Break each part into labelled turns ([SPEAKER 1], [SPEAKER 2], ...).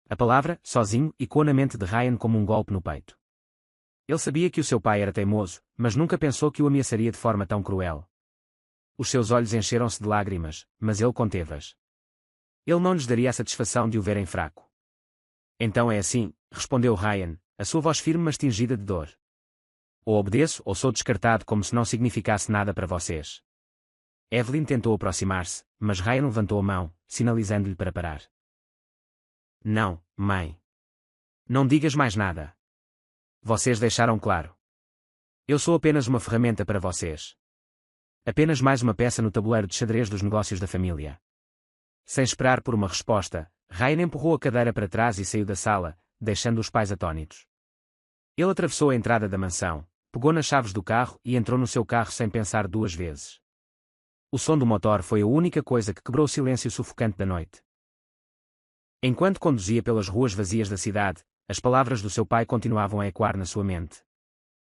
[SPEAKER 1] A palavra, sozinho, ecoou na mente de Ryan como um golpe no peito. Ele sabia que o seu pai era teimoso, mas nunca pensou que o ameaçaria de forma tão cruel. Os seus olhos encheram-se de lágrimas, mas ele conteve-as. Ele não lhes daria a satisfação de o verem fraco. Então é assim, respondeu Ryan, a sua voz firme mas tingida de dor. Ou obedeço ou sou descartado como se não significasse nada para vocês. Evelyn tentou aproximar-se, mas Ryan levantou a mão, sinalizando-lhe para parar. Não, mãe. Não digas mais nada. Vocês deixaram claro. Eu sou apenas uma ferramenta para vocês. Apenas mais uma peça no tabuleiro de xadrez dos negócios da família. Sem esperar por uma resposta, Ryan empurrou a cadeira para trás e saiu da sala, deixando os pais atônitos. Ele atravessou a entrada da mansão, pegou nas chaves do carro e entrou no seu carro sem pensar duas vezes. O som do motor foi a única coisa que quebrou o silêncio sufocante da noite. Enquanto conduzia pelas ruas vazias da cidade, as palavras do seu pai continuavam a ecoar na sua mente.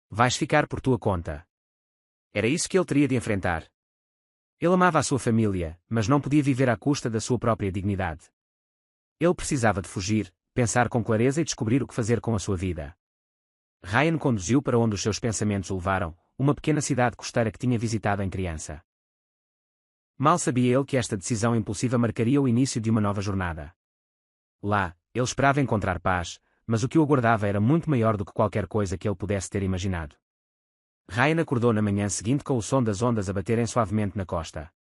[SPEAKER 1] Vais ficar por tua conta. Era isso que ele teria de enfrentar. Ele amava a sua família, mas não podia viver à custa da sua própria dignidade. Ele precisava de fugir, pensar com clareza e descobrir o que fazer com a sua vida. Ryan conduziu para onde os seus pensamentos o levaram, uma pequena cidade costeira que tinha visitado em criança. Mal sabia ele que esta decisão impulsiva marcaria o início de uma nova jornada. Lá, ele esperava encontrar paz, mas o que o aguardava era muito maior do que qualquer coisa que ele pudesse ter imaginado. Ryan acordou na manhã seguinte com o som das ondas a baterem suavemente na costa.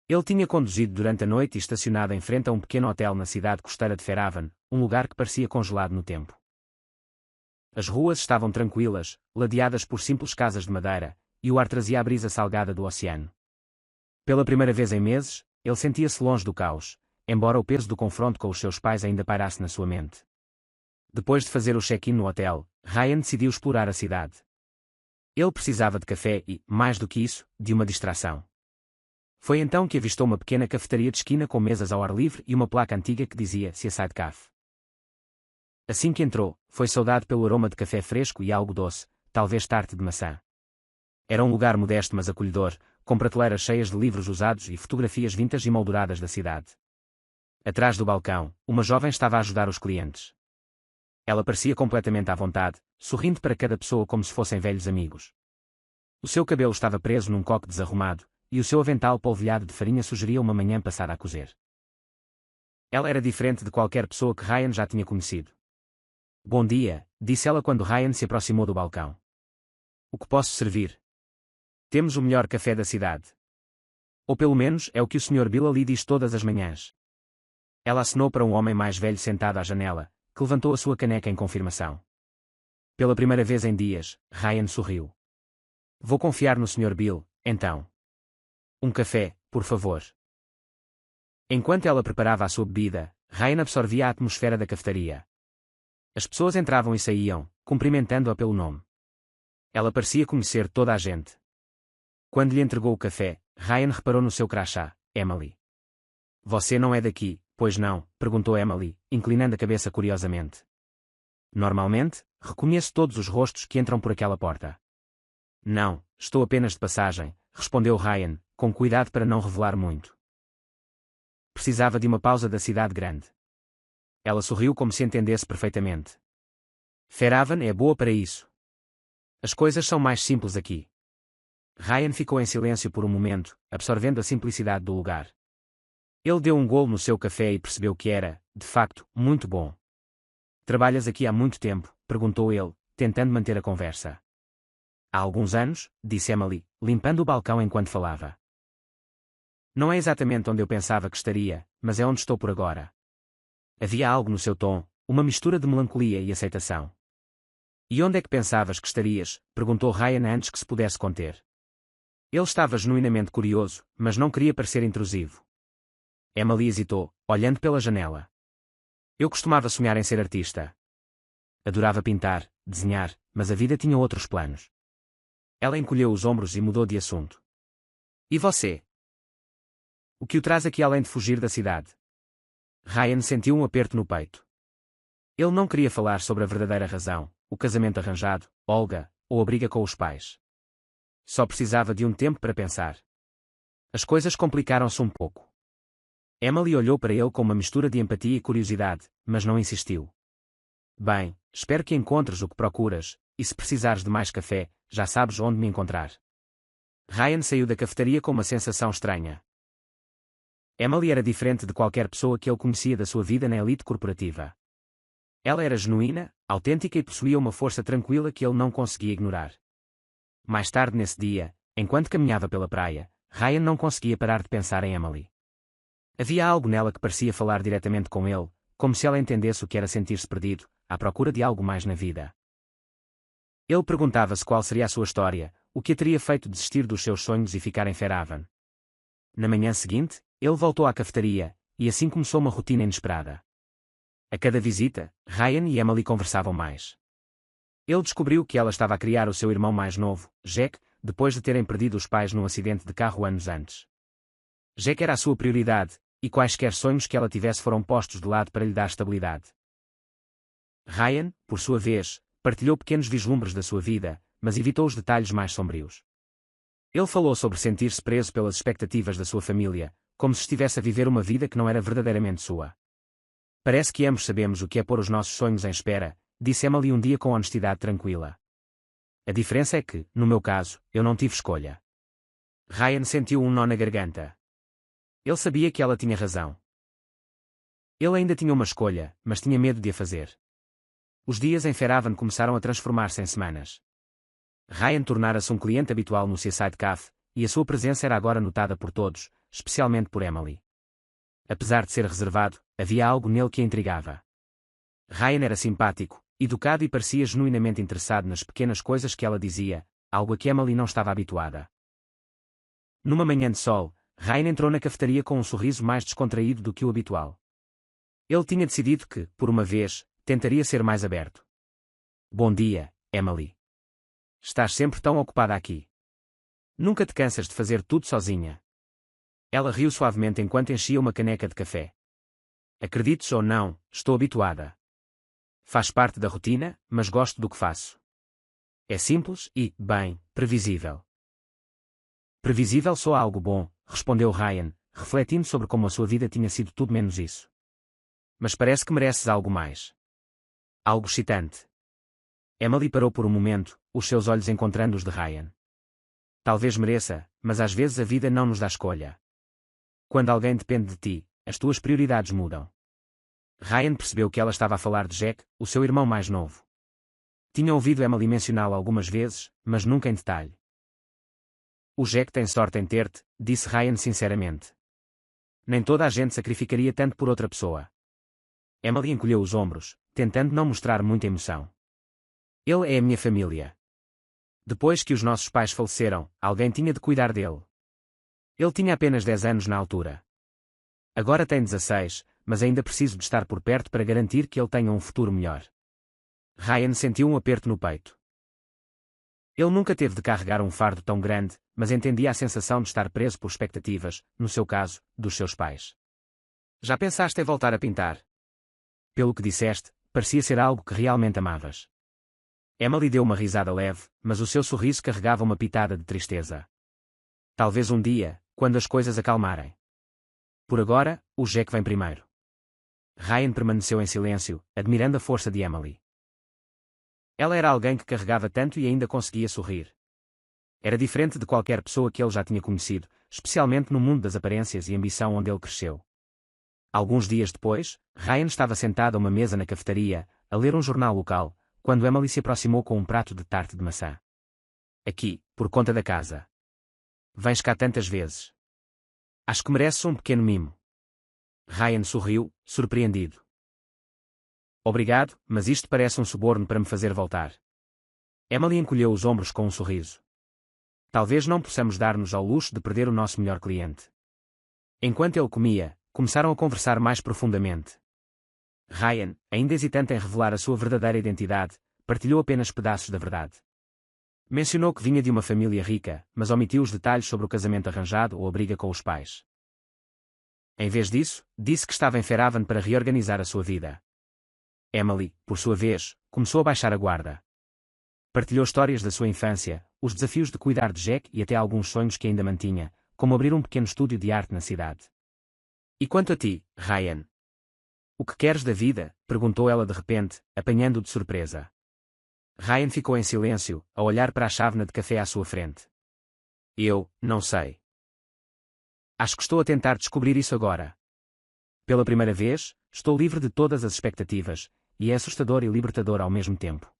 [SPEAKER 1] Ele tinha conduzido durante a noite e estacionado em frente a um pequeno hotel na cidade costeira de Fairhaven, um lugar que parecia congelado no tempo. As ruas estavam tranquilas, ladeadas por simples casas de madeira, e o ar trazia a brisa salgada do oceano. Pela primeira vez em meses, ele sentia-se longe do caos, embora o peso do confronto com os seus pais ainda pairasse na sua mente. Depois de fazer o check-in no hotel, Ryan decidiu explorar a cidade. Ele precisava de café e, mais do que isso, de uma distração. Foi então que avistou uma pequena cafetaria de esquina com mesas ao ar livre e uma placa antiga que dizia Seaside Cafe. Assim que entrou, foi saudado pelo aroma de café fresco e algo doce, talvez tarte de maçã. Era um lugar modesto mas acolhedor, com prateleiras cheias de livros usados e fotografias vintage e molduradas da cidade. Atrás do balcão, uma jovem estava a ajudar os clientes. Ela parecia completamente à vontade, sorrindo para cada pessoa como se fossem velhos amigos. O seu cabelo estava preso num coque desarrumado, e o seu avental polvilhado de farinha sugeria uma manhã passada a cozer. Ela era diferente de qualquer pessoa que Ryan já tinha conhecido. Bom dia, disse ela quando Ryan se aproximou do balcão. O que posso servir? Temos o melhor café da cidade. Ou pelo menos é o que o Sr. Bill ali diz todas as manhãs. Ela acenou para um homem mais velho sentado à janela, que levantou a sua caneca em confirmação. Pela primeira vez em dias, Ryan sorriu. Vou confiar no Sr. Bill, então. Um café, por favor. Enquanto ela preparava a sua bebida, Ryan absorvia a atmosfera da cafetaria. As pessoas entravam e saíam, cumprimentando-a pelo nome. Ela parecia conhecer toda a gente. Quando lhe entregou o café, Ryan reparou no seu crachá, Emily. Você não é daqui, pois não? Perguntou Emily, inclinando a cabeça curiosamente. Normalmente, reconheço todos os rostos que entram por aquela porta. Não, estou apenas de passagem, respondeu Ryan, com cuidado para não revelar muito. Precisava de uma pausa da cidade grande. Ela sorriu como se entendesse perfeitamente. Fairhaven é boa para isso. As coisas são mais simples aqui. Ryan ficou em silêncio por um momento, absorvendo a simplicidade do lugar. Ele deu um golo no seu café e percebeu que era, de facto, muito bom. Trabalhas aqui há muito tempo? Perguntou ele, tentando manter a conversa. Há alguns anos, disse Emily, limpando o balcão enquanto falava. Não é exatamente onde eu pensava que estaria, mas é onde estou por agora. Havia algo no seu tom, uma mistura de melancolia e aceitação. E onde é que pensavas que estarias? Perguntou Ryan antes que se pudesse conter. Ele estava genuinamente curioso, mas não queria parecer intrusivo. Emily hesitou, olhando pela janela. Eu costumava sonhar em ser artista. Adorava pintar, desenhar, mas a vida tinha outros planos. Ela encolheu os ombros e mudou de assunto. E você? O que o traz aqui além de fugir da cidade? Ryan sentiu um aperto no peito. Ele não queria falar sobre a verdadeira razão, o casamento arranjado, Olga, ou a briga com os pais. Só precisava de um tempo para pensar. As coisas complicaram-se um pouco. Emily olhou para ele com uma mistura de empatia e curiosidade, mas não insistiu. Bem, espero que encontres o que procuras, e se precisares de mais café, já sabes onde me encontrar. Ryan saiu da cafetaria com uma sensação estranha. Emily era diferente de qualquer pessoa que ele conhecia da sua vida na elite corporativa. Ela era genuína, autêntica e possuía uma força tranquila que ele não conseguia ignorar. Mais tarde nesse dia, enquanto caminhava pela praia, Ryan não conseguia parar de pensar em Emily. Havia algo nela que parecia falar diretamente com ele, como se ela entendesse o que era sentir-se perdido, à procura de algo mais na vida. Ele perguntava-se qual seria a sua história, o que a teria feito desistir dos seus sonhos e ficar em Fairhaven. Na manhã seguinte, ele voltou à cafetaria, e assim começou uma rotina inesperada. A cada visita, Ryan e Emily conversavam mais. Ele descobriu que ela estava a criar o seu irmão mais novo, Jack, depois de terem perdido os pais num acidente de carro anos antes. Jack era a sua prioridade, e quaisquer sonhos que ela tivesse foram postos de lado para lhe dar estabilidade. Ryan, por sua vez, partilhou pequenos vislumbres da sua vida, mas evitou os detalhes mais sombrios. Ele falou sobre sentir-se preso pelas expectativas da sua família, como se estivesse a viver uma vida que não era verdadeiramente sua. Parece que ambos sabemos o que é pôr os nossos sonhos em espera, disse Emily um dia com honestidade tranquila. A diferença é que, no meu caso, eu não tive escolha. Ryan sentiu um nó na garganta. Ele sabia que ela tinha razão. Ele ainda tinha uma escolha, mas tinha medo de a fazer. Os dias em Fairhaven começaram a transformar-se em semanas. Ryan tornara-se um cliente habitual no Seaside Cafe, e a sua presença era agora notada por todos, especialmente por Emily. Apesar de ser reservado, havia algo nele que a intrigava. Ryan era simpático, educado e parecia genuinamente interessado nas pequenas coisas que ela dizia, algo a que Emily não estava habituada. Numa manhã de sol, Ryan entrou na cafetaria com um sorriso mais descontraído do que o habitual. Ele tinha decidido que, por uma vez, tentaria ser mais aberto. Bom dia, Emily. Estás sempre tão ocupada aqui. Nunca te cansas de fazer tudo sozinha. Ela riu suavemente enquanto enchia uma caneca de café. Acredites ou não, estou habituada. Faz parte da rotina, mas gosto do que faço. É simples e, bem, previsível. Previsível soa algo bom, respondeu Ryan, refletindo sobre como a sua vida tinha sido tudo menos isso. Mas parece que mereces algo mais. Algo excitante. Emily parou por um momento, os seus olhos encontrando os de Ryan. Talvez mereça, mas às vezes a vida não nos dá escolha. Quando alguém depende de ti, as tuas prioridades mudam. Ryan percebeu que ela estava a falar de Jack, o seu irmão mais novo. Tinha ouvido Emily mencioná-lo algumas vezes, mas nunca em detalhe. O Jack tem sorte em ter-te, disse Ryan sinceramente. Nem toda a gente sacrificaria tanto por outra pessoa. Emily encolheu os ombros, tentando não mostrar muita emoção. Ele é a minha família. Depois que os nossos pais faleceram, alguém tinha de cuidar dele. Ele tinha apenas 10 anos na altura. Agora tem 16, mas ainda preciso de estar por perto para garantir que ele tenha um futuro melhor. Ryan sentiu um aperto no peito. Ele nunca teve de carregar um fardo tão grande, mas entendia a sensação de estar preso por expectativas, no seu caso, dos seus pais. Já pensaste em voltar a pintar? Pelo que disseste, parecia ser algo que realmente amavas. Emily deu uma risada leve, mas o seu sorriso carregava uma pitada de tristeza. Talvez um dia, quando as coisas acalmarem. Por agora, o Jack vem primeiro. Ryan permaneceu em silêncio, admirando a força de Emily. Ela era alguém que carregava tanto e ainda conseguia sorrir. Era diferente de qualquer pessoa que ele já tinha conhecido, especialmente no mundo das aparências e ambição onde ele cresceu. Alguns dias depois, Ryan estava sentado a uma mesa na cafetaria, a ler um jornal local, quando Emily se aproximou com um prato de tarte de maçã. Aqui, por conta da casa. Vens cá tantas vezes. Acho que mereces um pequeno mimo. Ryan sorriu, surpreendido. Obrigado, mas isto parece um suborno para me fazer voltar. Emily encolheu os ombros com um sorriso. Talvez não possamos dar-nos ao luxo de perder o nosso melhor cliente. Enquanto ele comia, começaram a conversar mais profundamente. Ryan, ainda hesitante em revelar a sua verdadeira identidade, partilhou apenas pedaços da verdade. Mencionou que vinha de uma família rica, mas omitiu os detalhes sobre o casamento arranjado ou a briga com os pais. Em vez disso, disse que estava em Fairhaven para reorganizar a sua vida. Emily, por sua vez, começou a baixar a guarda. Partilhou histórias da sua infância, os desafios de cuidar de Jack e até alguns sonhos que ainda mantinha, como abrir um pequeno estúdio de arte na cidade. E quanto a ti, Ryan? O que queres da vida? Perguntou ela de repente, apanhando-o de surpresa. Ryan ficou em silêncio, a olhar para a chávena de café à sua frente. Eu, não sei. Acho que estou a tentar descobrir isso agora. Pela primeira vez, estou livre de todas as expectativas, e é assustador e libertador ao mesmo tempo.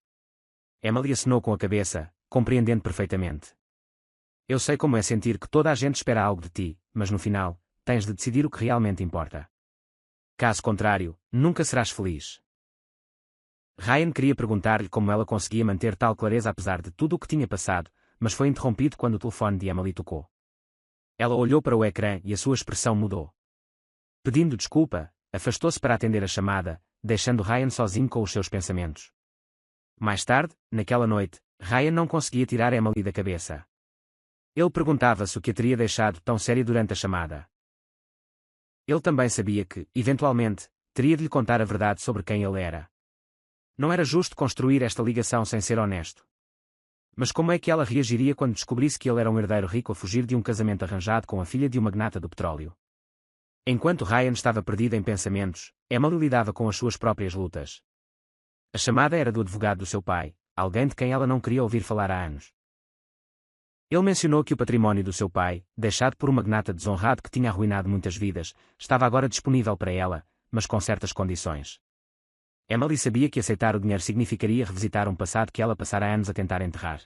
[SPEAKER 1] Emily acenou com a cabeça, compreendendo perfeitamente. Eu sei como é sentir que toda a gente espera algo de ti, mas no final, tens de decidir o que realmente importa. Caso contrário, nunca serás feliz. Ryan queria perguntar-lhe como ela conseguia manter tal clareza apesar de tudo o que tinha passado, mas foi interrompido quando o telefone de Emily tocou. Ela olhou para o ecrã e a sua expressão mudou. Pedindo desculpa, afastou-se para atender a chamada, deixando Ryan sozinho com os seus pensamentos. Mais tarde, naquela noite, Ryan não conseguia tirar Emily da cabeça. Ele perguntava-se o que a teria deixado tão séria durante a chamada. Ele também sabia que, eventualmente, teria de lhe contar a verdade sobre quem ele era. Não era justo construir esta ligação sem ser honesto. Mas como é que ela reagiria quando descobrisse que ele era um herdeiro rico a fugir de um casamento arranjado com a filha de um magnata do petróleo? Enquanto Ryan estava perdido em pensamentos, Emily lidava com as suas próprias lutas. A chamada era do advogado do seu pai, alguém de quem ela não queria ouvir falar há anos. Ele mencionou que o património do seu pai, deixado por um magnata desonrado que tinha arruinado muitas vidas, estava agora disponível para ela, mas com certas condições. Emily sabia que aceitar o dinheiro significaria revisitar um passado que ela passara anos a tentar enterrar.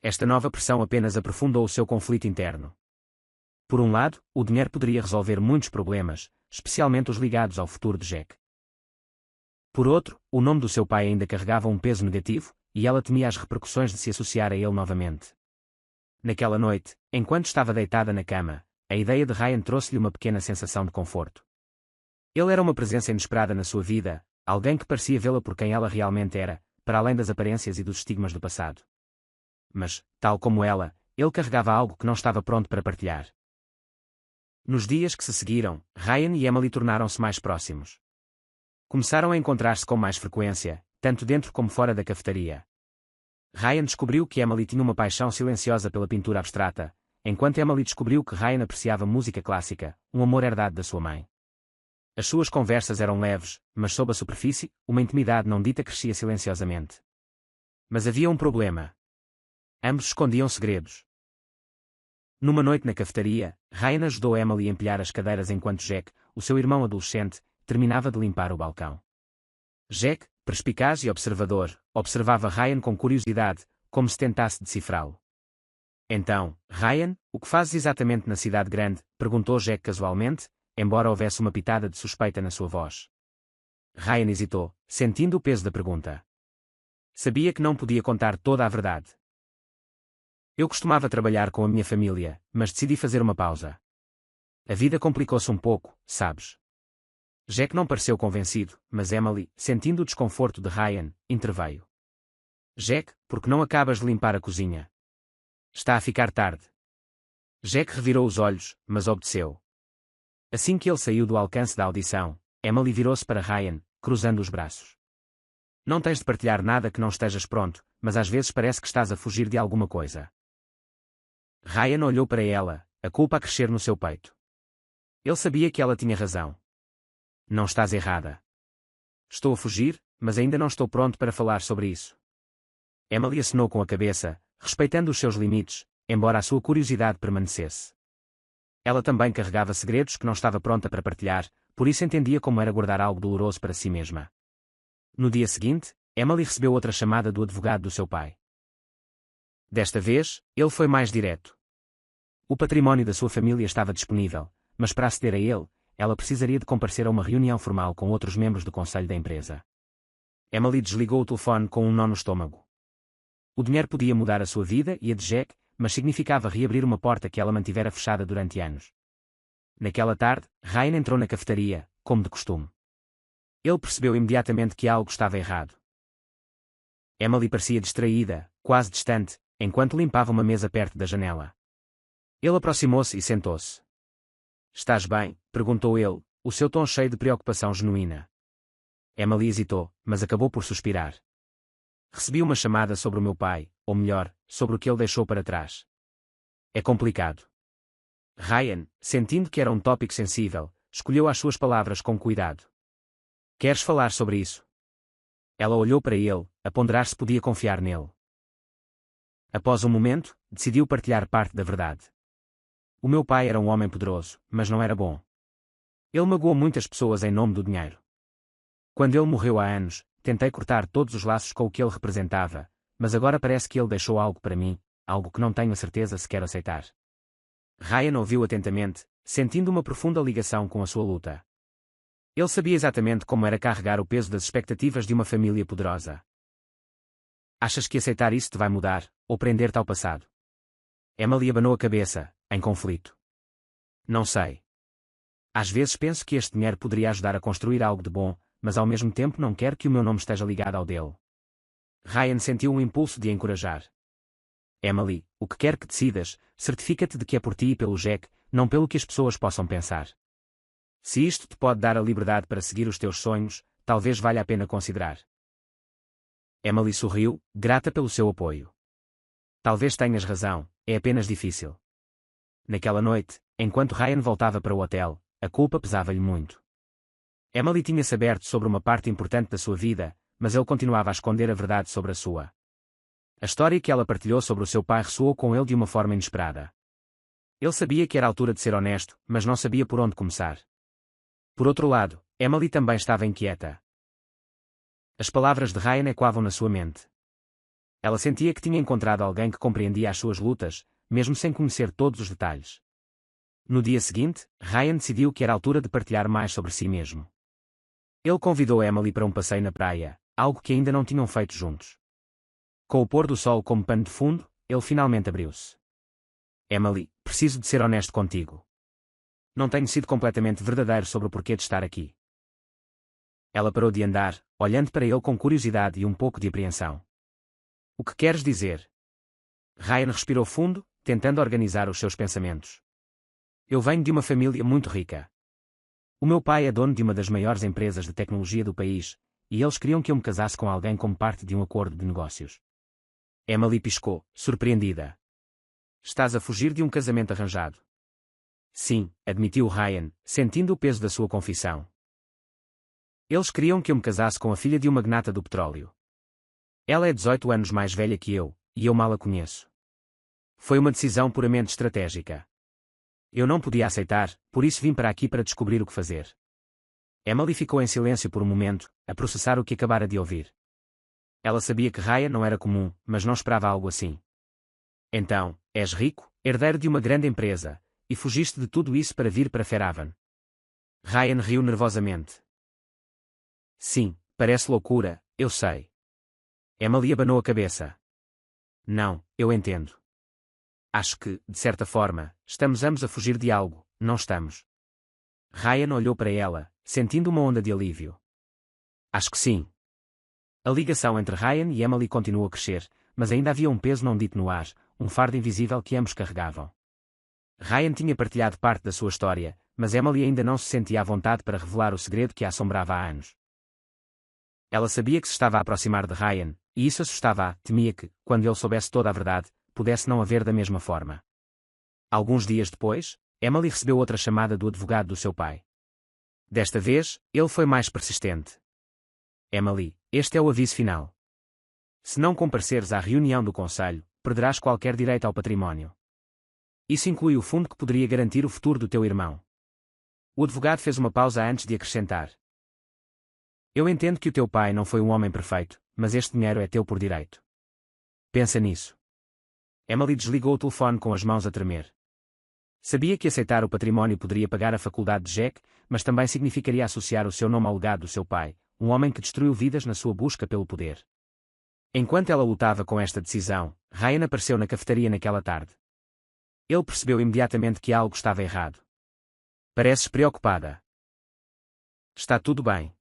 [SPEAKER 1] Esta nova pressão apenas aprofundou o seu conflito interno. Por um lado, o dinheiro poderia resolver muitos problemas, especialmente os ligados ao futuro de Jack. Por outro, o nome do seu pai ainda carregava um peso negativo, e ela temia as repercussões de se associar a ele novamente. Naquela noite, enquanto estava deitada na cama, a ideia de Ryan trouxe-lhe uma pequena sensação de conforto. Ele era uma presença inesperada na sua vida, alguém que parecia vê-la por quem ela realmente era, para além das aparências e dos estigmas do passado. Mas, tal como ela, ele carregava algo que não estava pronto para partilhar. Nos dias que se seguiram, Ryan e Emily tornaram-se mais próximos. Começaram a encontrar-se com mais frequência, tanto dentro como fora da cafetaria. Ryan descobriu que Emily tinha uma paixão silenciosa pela pintura abstrata, enquanto Emily descobriu que Ryan apreciava música clássica, um amor herdado da sua mãe. As suas conversas eram leves, mas sob a superfície, uma intimidade não dita crescia silenciosamente. Mas havia um problema. Ambos escondiam segredos. Numa noite na cafetaria, Ryan ajudou Emily a empilhar as cadeiras enquanto Jack, o seu irmão adolescente, terminava de limpar o balcão. Jack, perspicaz e observador, observava Ryan com curiosidade, como se tentasse decifrá-lo. Então, Ryan, o que fazes exatamente na cidade grande? Perguntou Jack casualmente, embora houvesse uma pitada de suspeita na sua voz. Ryan hesitou, sentindo o peso da pergunta. Sabia que não podia contar toda a verdade. Eu costumava trabalhar com a minha família, mas decidi fazer uma pausa. A vida complicou-se um pouco, sabes? Jack não pareceu convencido, mas Emily, sentindo o desconforto de Ryan, interveio. Jack, por que não acabas de limpar a cozinha? Está a ficar tarde. Jack revirou os olhos, mas obedeceu. Assim que ele saiu do alcance da audição, Emily virou-se para Ryan, cruzando os braços. Não tens de partilhar nada que não estejas pronto, mas às vezes parece que estás a fugir de alguma coisa. Ryan olhou para ela, a culpa a crescer no seu peito. Ele sabia que ela tinha razão. Não estás errada. Estou a fugir, mas ainda não estou pronto para falar sobre isso. Emily acenou com a cabeça, respeitando os seus limites, embora a sua curiosidade permanecesse. Ela também carregava segredos que não estava pronta para partilhar, por isso entendia como era guardar algo doloroso para si mesma. No dia seguinte, Emily recebeu outra chamada do advogado do seu pai. Desta vez, ele foi mais direto. O património da sua família estava disponível, mas para aceder a ele, ela precisaria de comparecer a uma reunião formal com outros membros do conselho da empresa. Emily desligou o telefone com um nó no estômago. O dinheiro podia mudar a sua vida e a de Jack, mas significava reabrir uma porta que ela mantivera fechada durante anos. Naquela tarde, Ryan entrou na cafetaria, como de costume. Ele percebeu imediatamente que algo estava errado. Emily parecia distraída, quase distante, enquanto limpava uma mesa perto da janela. Ele aproximou-se e sentou-se. Estás bem? Perguntou ele, o seu tom cheio de preocupação genuína. Emily hesitou, mas acabou por suspirar. Recebi uma chamada sobre o meu pai, ou melhor, sobre o que ele deixou para trás. É complicado. Ryan, sentindo que era um tópico sensível, escolheu as suas palavras com cuidado. Queres falar sobre isso? Ela olhou para ele, a ponderar se podia confiar nele. Após um momento, decidiu partilhar parte da verdade. O meu pai era um homem poderoso, mas não era bom. Ele magoou muitas pessoas em nome do dinheiro. Quando ele morreu há anos, tentei cortar todos os laços com o que ele representava, mas agora parece que ele deixou algo para mim, algo que não tenho a certeza se quero aceitar. Ryan ouviu atentamente, sentindo uma profunda ligação com a sua luta. Ele sabia exatamente como era carregar o peso das expectativas de uma família poderosa. Achas que aceitar isso te vai mudar, ou prender-te ao passado? Emily abanou a cabeça, em conflito. Não sei. Às vezes penso que este dinheiro poderia ajudar a construir algo de bom, mas ao mesmo tempo não quero que o meu nome esteja ligado ao dele. Ryan sentiu um impulso de a encorajar. Emily, o que quer que decidas, certifica-te de que é por ti e pelo Jack, não pelo que as pessoas possam pensar. Se isto te pode dar a liberdade para seguir os teus sonhos, talvez valha a pena considerar. Emily sorriu, grata pelo seu apoio. Talvez tenhas razão, é apenas difícil. Naquela noite, enquanto Ryan voltava para o hotel, a culpa pesava-lhe muito. Emily tinha-se aberto sobre uma parte importante da sua vida, mas ele continuava a esconder a verdade sobre a sua. A história que ela partilhou sobre o seu pai ressoou com ele de uma forma inesperada. Ele sabia que era a altura de ser honesto, mas não sabia por onde começar. Por outro lado, Emily também estava inquieta. As palavras de Ryan ecoavam na sua mente. Ela sentia que tinha encontrado alguém que compreendia as suas lutas, mesmo sem conhecer todos os detalhes. No dia seguinte, Ryan decidiu que era a altura de partilhar mais sobre si mesmo. Ele convidou Emily para um passeio na praia, algo que ainda não tinham feito juntos. Com o pôr do sol como pano de fundo, ele finalmente abriu-se. Emily, preciso de ser honesto contigo. Não tenho sido completamente verdadeiro sobre o porquê de estar aqui. Ela parou de andar, olhando para ele com curiosidade e um pouco de apreensão. O que queres dizer? Ryan respirou fundo, tentando organizar os seus pensamentos. Eu venho de uma família muito rica. O meu pai é dono de uma das maiores empresas de tecnologia do país, e eles queriam que eu me casasse com alguém como parte de um acordo de negócios. Emily piscou, surpreendida. Estás a fugir de um casamento arranjado? Sim, admitiu Ryan, sentindo o peso da sua confissão. Eles queriam que eu me casasse com a filha de um magnata do petróleo. Ela é 18 anos mais velha que eu, e eu mal a conheço. Foi uma decisão puramente estratégica. Eu não podia aceitar, por isso vim para aqui para descobrir o que fazer. Emily ficou em silêncio por um momento, a processar o que acabara de ouvir. Ela sabia que Ryan não era comum, mas não esperava algo assim. Então, és rico, herdeiro de uma grande empresa, e fugiste de tudo isso para vir para Fairhaven. Ryan riu nervosamente. Sim, parece loucura, eu sei. Emily abanou a cabeça. Não, eu entendo. Acho que, de certa forma, estamos ambos a fugir de algo, não estamos? Ryan olhou para ela, sentindo uma onda de alívio. Acho que sim. A ligação entre Ryan e Emily continuou a crescer, mas ainda havia um peso não dito no ar, um fardo invisível que ambos carregavam. Ryan tinha partilhado parte da sua história, mas Emily ainda não se sentia à vontade para revelar o segredo que a assombrava há anos. Ela sabia que se estava a aproximar de Ryan, e isso assustava-a, temia que, quando ele soubesse toda a verdade, pudesse não haver da mesma forma. Alguns dias depois, Emily recebeu outra chamada do advogado do seu pai. Desta vez, ele foi mais persistente. Emily, este é o aviso final. Se não compareceres à reunião do conselho, perderás qualquer direito ao património. Isso inclui o fundo que poderia garantir o futuro do teu irmão. O advogado fez uma pausa antes de acrescentar. Eu entendo que o teu pai não foi um homem perfeito, mas este dinheiro é teu por direito. Pensa nisso. Emily desligou o telefone com as mãos a tremer. Sabia que aceitar o património poderia pagar a faculdade de Jack, mas também significaria associar o seu nome ao legado do seu pai, um homem que destruiu vidas na sua busca pelo poder. Enquanto ela lutava com esta decisão, Ryan apareceu na cafetaria naquela tarde. Ele percebeu imediatamente que algo estava errado. Pareces preocupada. Está tudo bem.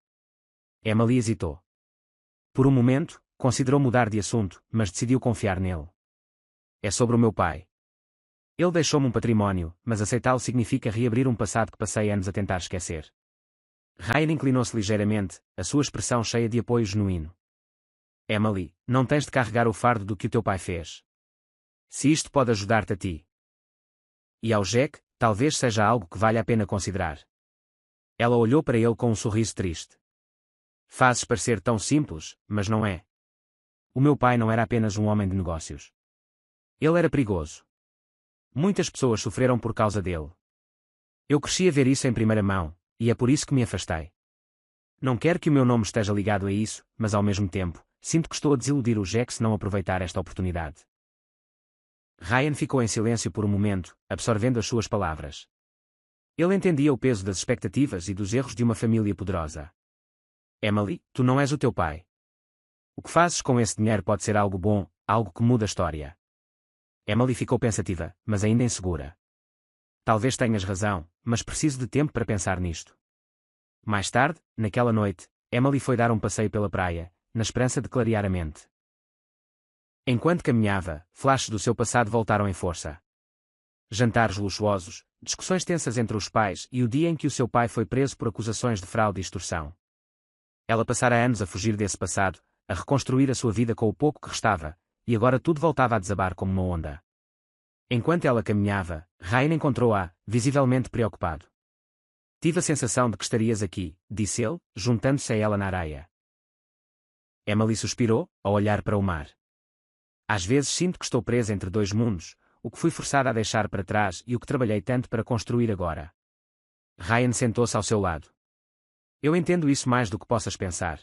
[SPEAKER 1] Emily hesitou. Por um momento, considerou mudar de assunto, mas decidiu confiar nele. É sobre o meu pai. Ele deixou-me um património, mas aceitá-lo significa reabrir um passado que passei anos a tentar esquecer. Ryan inclinou-se ligeiramente, a sua expressão cheia de apoio genuíno. Emily, não tens de carregar o fardo do que o teu pai fez. Se isto pode ajudar-te a ti. E ao Jack, talvez seja algo que valha a pena considerar. Ela olhou para ele com um sorriso triste. Fazes parecer tão simples, mas não é. O meu pai não era apenas um homem de negócios. Ele era perigoso. Muitas pessoas sofreram por causa dele. Eu cresci a ver isso em primeira mão, e é por isso que me afastei. Não quero que o meu nome esteja ligado a isso, mas ao mesmo tempo, sinto que estou a desiludir o Jack se não aproveitar esta oportunidade. Ryan ficou em silêncio por um momento, absorvendo as suas palavras. Ele entendia o peso das expectativas e dos erros de uma família poderosa. Emily, tu não és o teu pai. O que fazes com esse dinheiro pode ser algo bom, algo que muda a história. Emily ficou pensativa, mas ainda insegura. Talvez tenhas razão, mas preciso de tempo para pensar nisto. Mais tarde, naquela noite, Emily foi dar um passeio pela praia, na esperança de clarear a mente. Enquanto caminhava, flashes do seu passado voltaram em força. Jantares luxuosos, discussões tensas entre os pais e o dia em que o seu pai foi preso por acusações de fraude e extorsão. Ela passara anos a fugir desse passado, a reconstruir a sua vida com o pouco que restava, e agora tudo voltava a desabar como uma onda. Enquanto ela caminhava, Ryan encontrou-a, visivelmente preocupado. Tive a sensação de que estarias aqui, disse ele, juntando-se a ela na areia. Emily suspirou, ao olhar para o mar. Às vezes sinto que estou presa entre dois mundos, o que fui forçada a deixar para trás e o que trabalhei tanto para construir agora. Ryan sentou-se ao seu lado. Eu entendo isso mais do que possas pensar.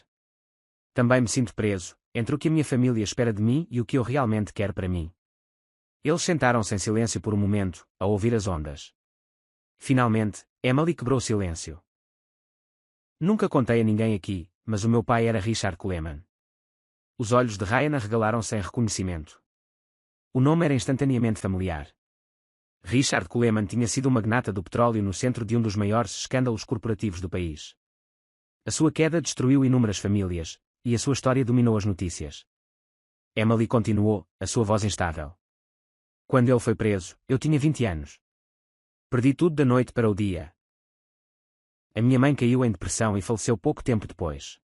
[SPEAKER 1] Também me sinto preso, entre o que a minha família espera de mim e o que eu realmente quero para mim. Eles sentaram-se em silêncio por um momento, a ouvir as ondas. Finalmente, Emily quebrou o silêncio. Nunca contei a ninguém aqui, mas o meu pai era Richard Coleman. Os olhos de Ryan arregalaram-se em reconhecimento. O nome era instantaneamente familiar. Richard Coleman tinha sido um magnata do petróleo no centro de um dos maiores escândalos corporativos do país. A sua queda destruiu inúmeras famílias, e a sua história dominou as notícias. Emily continuou, a sua voz instável. Quando ele foi preso, eu tinha 20 anos. Perdi tudo da noite para o dia. A minha mãe caiu em depressão e faleceu pouco tempo depois.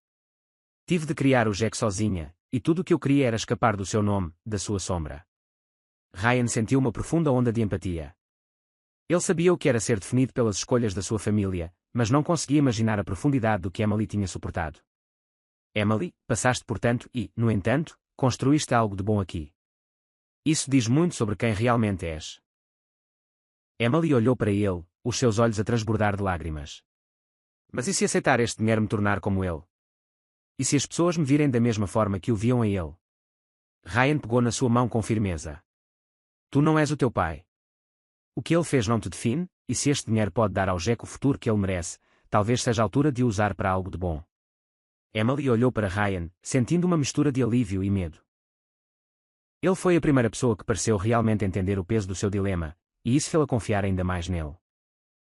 [SPEAKER 1] Tive de criar o Jack sozinha, e tudo o que eu queria era escapar do seu nome, da sua sombra. Ryan sentiu uma profunda onda de empatia. Ele sabia o que era ser definido pelas escolhas da sua família, mas não conseguia imaginar a profundidade do que Emily tinha suportado. Emily, passaste por tanto e, no entanto, construíste algo de bom aqui. Isso diz muito sobre quem realmente és. Emily olhou para ele, os seus olhos a transbordar de lágrimas. Mas e se aceitar este dinheiro me tornar como ele? E se as pessoas me virem da mesma forma que o viam a ele? Ryan pegou na sua mão com firmeza. Tu não és o teu pai. O que ele fez não te define, e se este dinheiro pode dar ao Jack o futuro que ele merece, talvez seja a altura de o usar para algo de bom. Emily olhou para Ryan, sentindo uma mistura de alívio e medo. Ele foi a primeira pessoa que pareceu realmente entender o peso do seu dilema, e isso fê-la confiar ainda mais nele.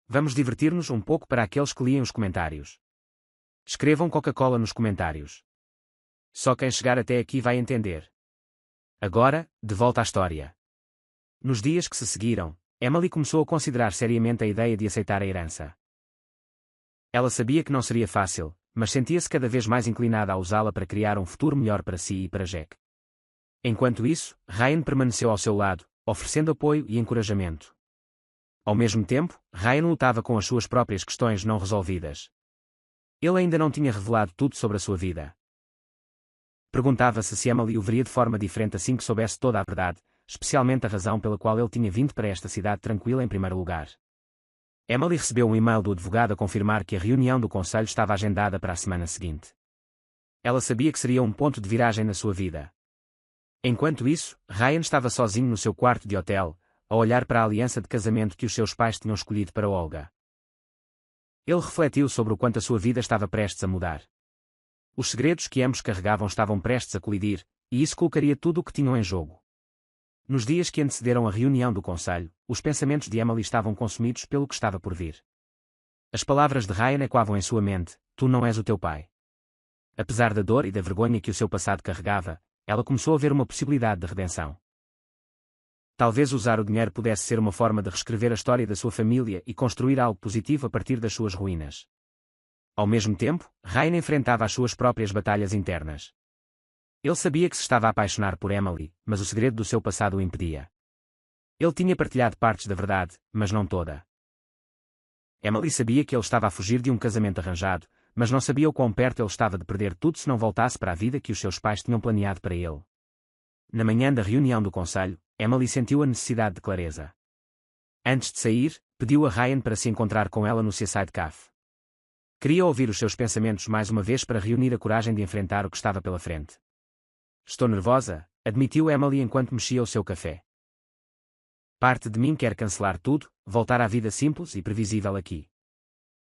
[SPEAKER 1] Vamos divertir-nos um pouco para aqueles que leem os comentários. Escrevam Coca-Cola nos comentários. Só quem chegar até aqui vai entender. Agora, de volta à história. Nos dias que se seguiram, Emily começou a considerar seriamente a ideia de aceitar a herança. Ela sabia que não seria fácil, mas sentia-se cada vez mais inclinada a usá-la para criar um futuro melhor para si e para Jack. Enquanto isso, Ryan permaneceu ao seu lado, oferecendo apoio e encorajamento. Ao mesmo tempo, Ryan lutava com as suas próprias questões não resolvidas. Ele ainda não tinha revelado tudo sobre a sua vida. Perguntava-se se Emily o veria de forma diferente assim que soubesse toda a verdade, especialmente a razão pela qual ele tinha vindo para esta cidade tranquila em primeiro lugar. Emily recebeu um e-mail do advogado a confirmar que a reunião do conselho estava agendada para a semana seguinte. Ela sabia que seria um ponto de viragem na sua vida. Enquanto isso, Ryan estava sozinho no seu quarto de hotel, a olhar para a aliança de casamento que os seus pais tinham escolhido para Olga. Ele refletiu sobre o quanto a sua vida estava prestes a mudar. Os segredos que ambos carregavam estavam prestes a colidir, e isso colocaria tudo o que tinham em jogo. Nos dias que antecederam a reunião do conselho, os pensamentos de Emily estavam consumidos pelo que estava por vir. As palavras de Ryan ecoavam em sua mente: tu não és o teu pai. Apesar da dor e da vergonha que o seu passado carregava, ela começou a ver uma possibilidade de redenção. Talvez usar o dinheiro pudesse ser uma forma de reescrever a história da sua família e construir algo positivo a partir das suas ruínas. Ao mesmo tempo, Ryan enfrentava as suas próprias batalhas internas. Ele sabia que se estava a apaixonar por Emily, mas o segredo do seu passado o impedia. Ele tinha partilhado partes da verdade, mas não toda. Emily sabia que ele estava a fugir de um casamento arranjado, mas não sabia o quão perto ele estava de perder tudo se não voltasse para a vida que os seus pais tinham planeado para ele. Na manhã da reunião do conselho, Emily sentiu a necessidade de clareza. Antes de sair, pediu a Ryan para se encontrar com ela no Seaside Cafe. Queria ouvir os seus pensamentos mais uma vez para reunir a coragem de enfrentar o que estava pela frente. Estou nervosa, admitiu Emily enquanto mexia o seu café. Parte de mim quer cancelar tudo, voltar à vida simples e previsível aqui.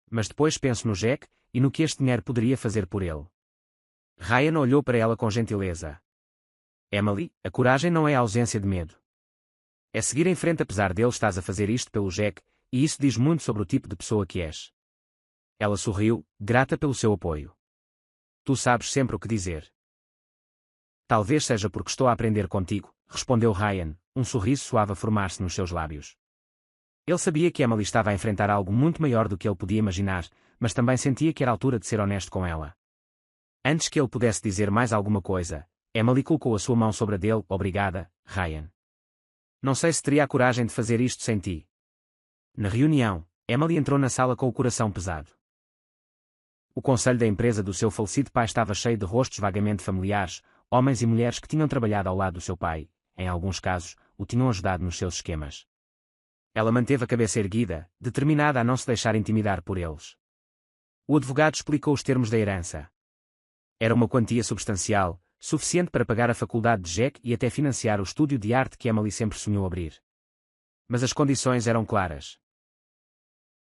[SPEAKER 1] Mas depois penso no Jack, e no que este dinheiro poderia fazer por ele. Ryan olhou para ela com gentileza. Emily, a coragem não é a ausência de medo. É seguir em frente apesar dele estás a fazer isto pelo Jack, e isso diz muito sobre o tipo de pessoa que és. Ela sorriu, grata pelo seu apoio. Tu sabes sempre o que dizer. Talvez seja porque estou a aprender contigo, respondeu Ryan, um sorriso suave a formar-se nos seus lábios. Ele sabia que Emily estava a enfrentar algo muito maior do que ele podia imaginar, mas também sentia que era a altura de ser honesto com ela. Antes que ele pudesse dizer mais alguma coisa, Emily colocou a sua mão sobre a dele. Obrigada, Ryan. Não sei se teria a coragem de fazer isto sem ti. Na reunião, Emily entrou na sala com o coração pesado. O conselho da empresa do seu falecido pai estava cheio de rostos vagamente familiares, homens e mulheres que tinham trabalhado ao lado do seu pai, em alguns casos, o tinham ajudado nos seus esquemas. Ela manteve a cabeça erguida, determinada a não se deixar intimidar por eles. O advogado explicou os termos da herança. Era uma quantia substancial, suficiente para pagar a faculdade de Jack e até financiar o estúdio de arte que Emily sempre sonhou abrir. Mas as condições eram claras.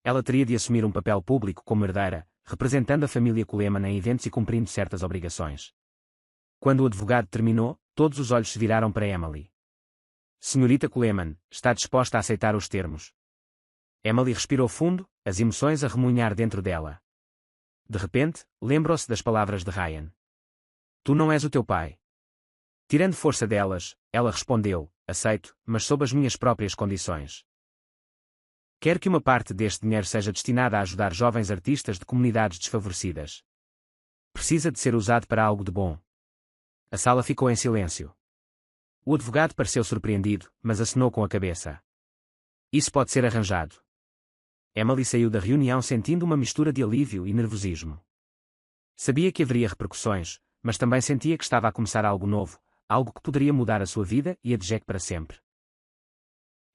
[SPEAKER 1] Ela teria de assumir um papel público como herdeira, representando a família Coleman em eventos e cumprindo certas obrigações. Quando o advogado terminou, todos os olhos se viraram para Emily. Senhorita Coleman, está disposta a aceitar os termos? Emily respirou fundo, as emoções a remoinhar dentro dela. De repente, lembrou-se das palavras de Ryan. Tu não és o teu pai. Tirando força delas, ela respondeu, aceito, mas sob as minhas próprias condições. Quero que uma parte deste dinheiro seja destinada a ajudar jovens artistas de comunidades desfavorecidas. Precisa de ser usado para algo de bom. A sala ficou em silêncio. O advogado pareceu surpreendido, mas acenou com a cabeça. Isso pode ser arranjado. Emily saiu da reunião sentindo uma mistura de alívio e nervosismo. Sabia que haveria repercussões, mas também sentia que estava a começar algo novo, algo que poderia mudar a sua vida e a de Jack para sempre.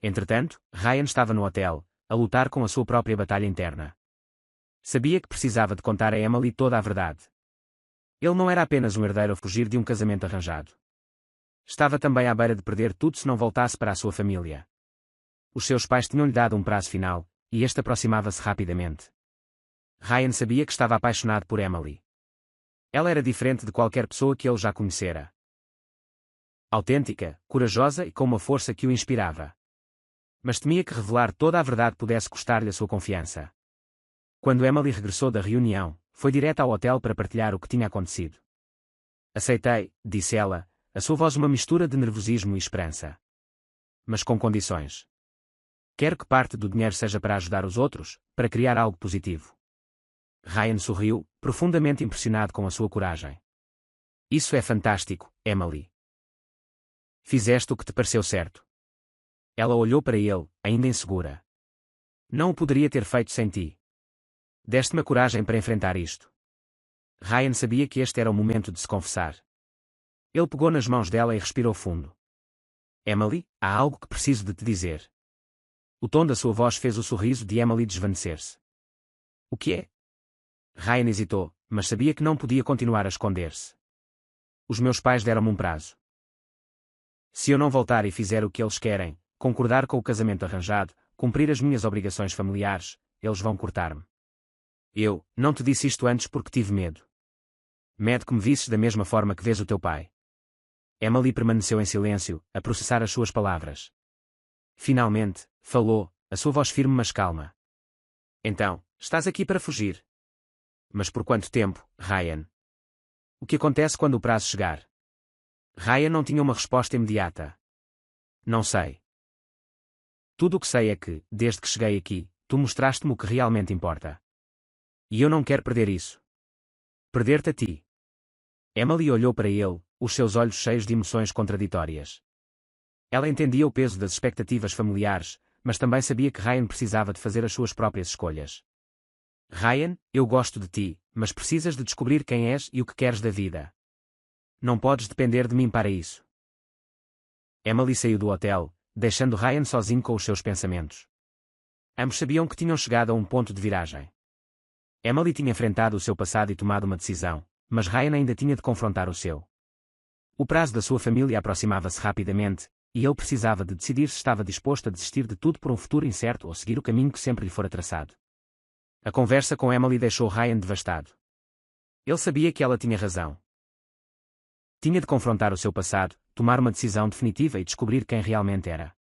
[SPEAKER 1] Entretanto, Ryan estava no hotel, a lutar com a sua própria batalha interna. Sabia que precisava de contar a Emily toda a verdade. Ele não era apenas um herdeiro a fugir de um casamento arranjado. Estava também à beira de perder tudo se não voltasse para a sua família. Os seus pais tinham-lhe dado um prazo final, e este aproximava-se rapidamente. Ryan sabia que estava apaixonado por Emily. Ela era diferente de qualquer pessoa que ele já conhecera. Autêntica, corajosa e com uma força que o inspirava. Mas temia que revelar toda a verdade pudesse custar-lhe a sua confiança. Quando Emily regressou da reunião, foi direta ao hotel para partilhar o que tinha acontecido. Aceitei, disse ela, a sua voz uma mistura de nervosismo e esperança. Mas com condições. Quero que parte do dinheiro seja para ajudar os outros, para criar algo positivo. Ryan sorriu, profundamente impressionado com a sua coragem. Isso é fantástico, Emily. Fizeste o que te pareceu certo. Ela olhou para ele, ainda insegura. Não o poderia ter feito sem ti. Deste-me a coragem para enfrentar isto. Ryan sabia que este era o momento de se confessar. Ele pegou nas mãos dela e respirou fundo. Emily, há algo que preciso de te dizer. O tom da sua voz fez o sorriso de Emily desvanecer-se. O que é? Ryan hesitou, mas sabia que não podia continuar a esconder-se. Os meus pais deram-me um prazo. Se eu não voltar e fizer o que eles querem, concordar com o casamento arranjado, cumprir as minhas obrigações familiares, eles vão cortar-me. Eu, não te disse isto antes porque tive medo. Medo que me visses da mesma forma que vês o teu pai. Emily permaneceu em silêncio, a processar as suas palavras. Finalmente, falou, a sua voz firme mas calma. Então, estás aqui para fugir. Mas por quanto tempo, Ryan? O que acontece quando o prazo chegar? Ryan não tinha uma resposta imediata. Não sei. Tudo o que sei é que, desde que cheguei aqui, tu mostraste-me o que realmente importa. E eu não quero perder isso. Perder-te a ti. Emily olhou para ele, os seus olhos cheios de emoções contraditórias. Ela entendia o peso das expectativas familiares, mas também sabia que Ryan precisava de fazer as suas próprias escolhas. Ryan, eu gosto de ti, mas precisas de descobrir quem és e o que queres da vida. Não podes depender de mim para isso. Emily saiu do hotel, deixando Ryan sozinho com os seus pensamentos. Ambos sabiam que tinham chegado a um ponto de viragem. Emily tinha enfrentado o seu passado e tomado uma decisão, mas Ryan ainda tinha de confrontar o seu. O prazo da sua família aproximava-se rapidamente, e ele precisava de decidir se estava disposto a desistir de tudo por um futuro incerto ou seguir o caminho que sempre lhe fora traçado. A conversa com Emily deixou Ryan devastado. Ele sabia que ela tinha razão. Tinha de confrontar o seu passado, tomar uma decisão definitiva e descobrir quem realmente era.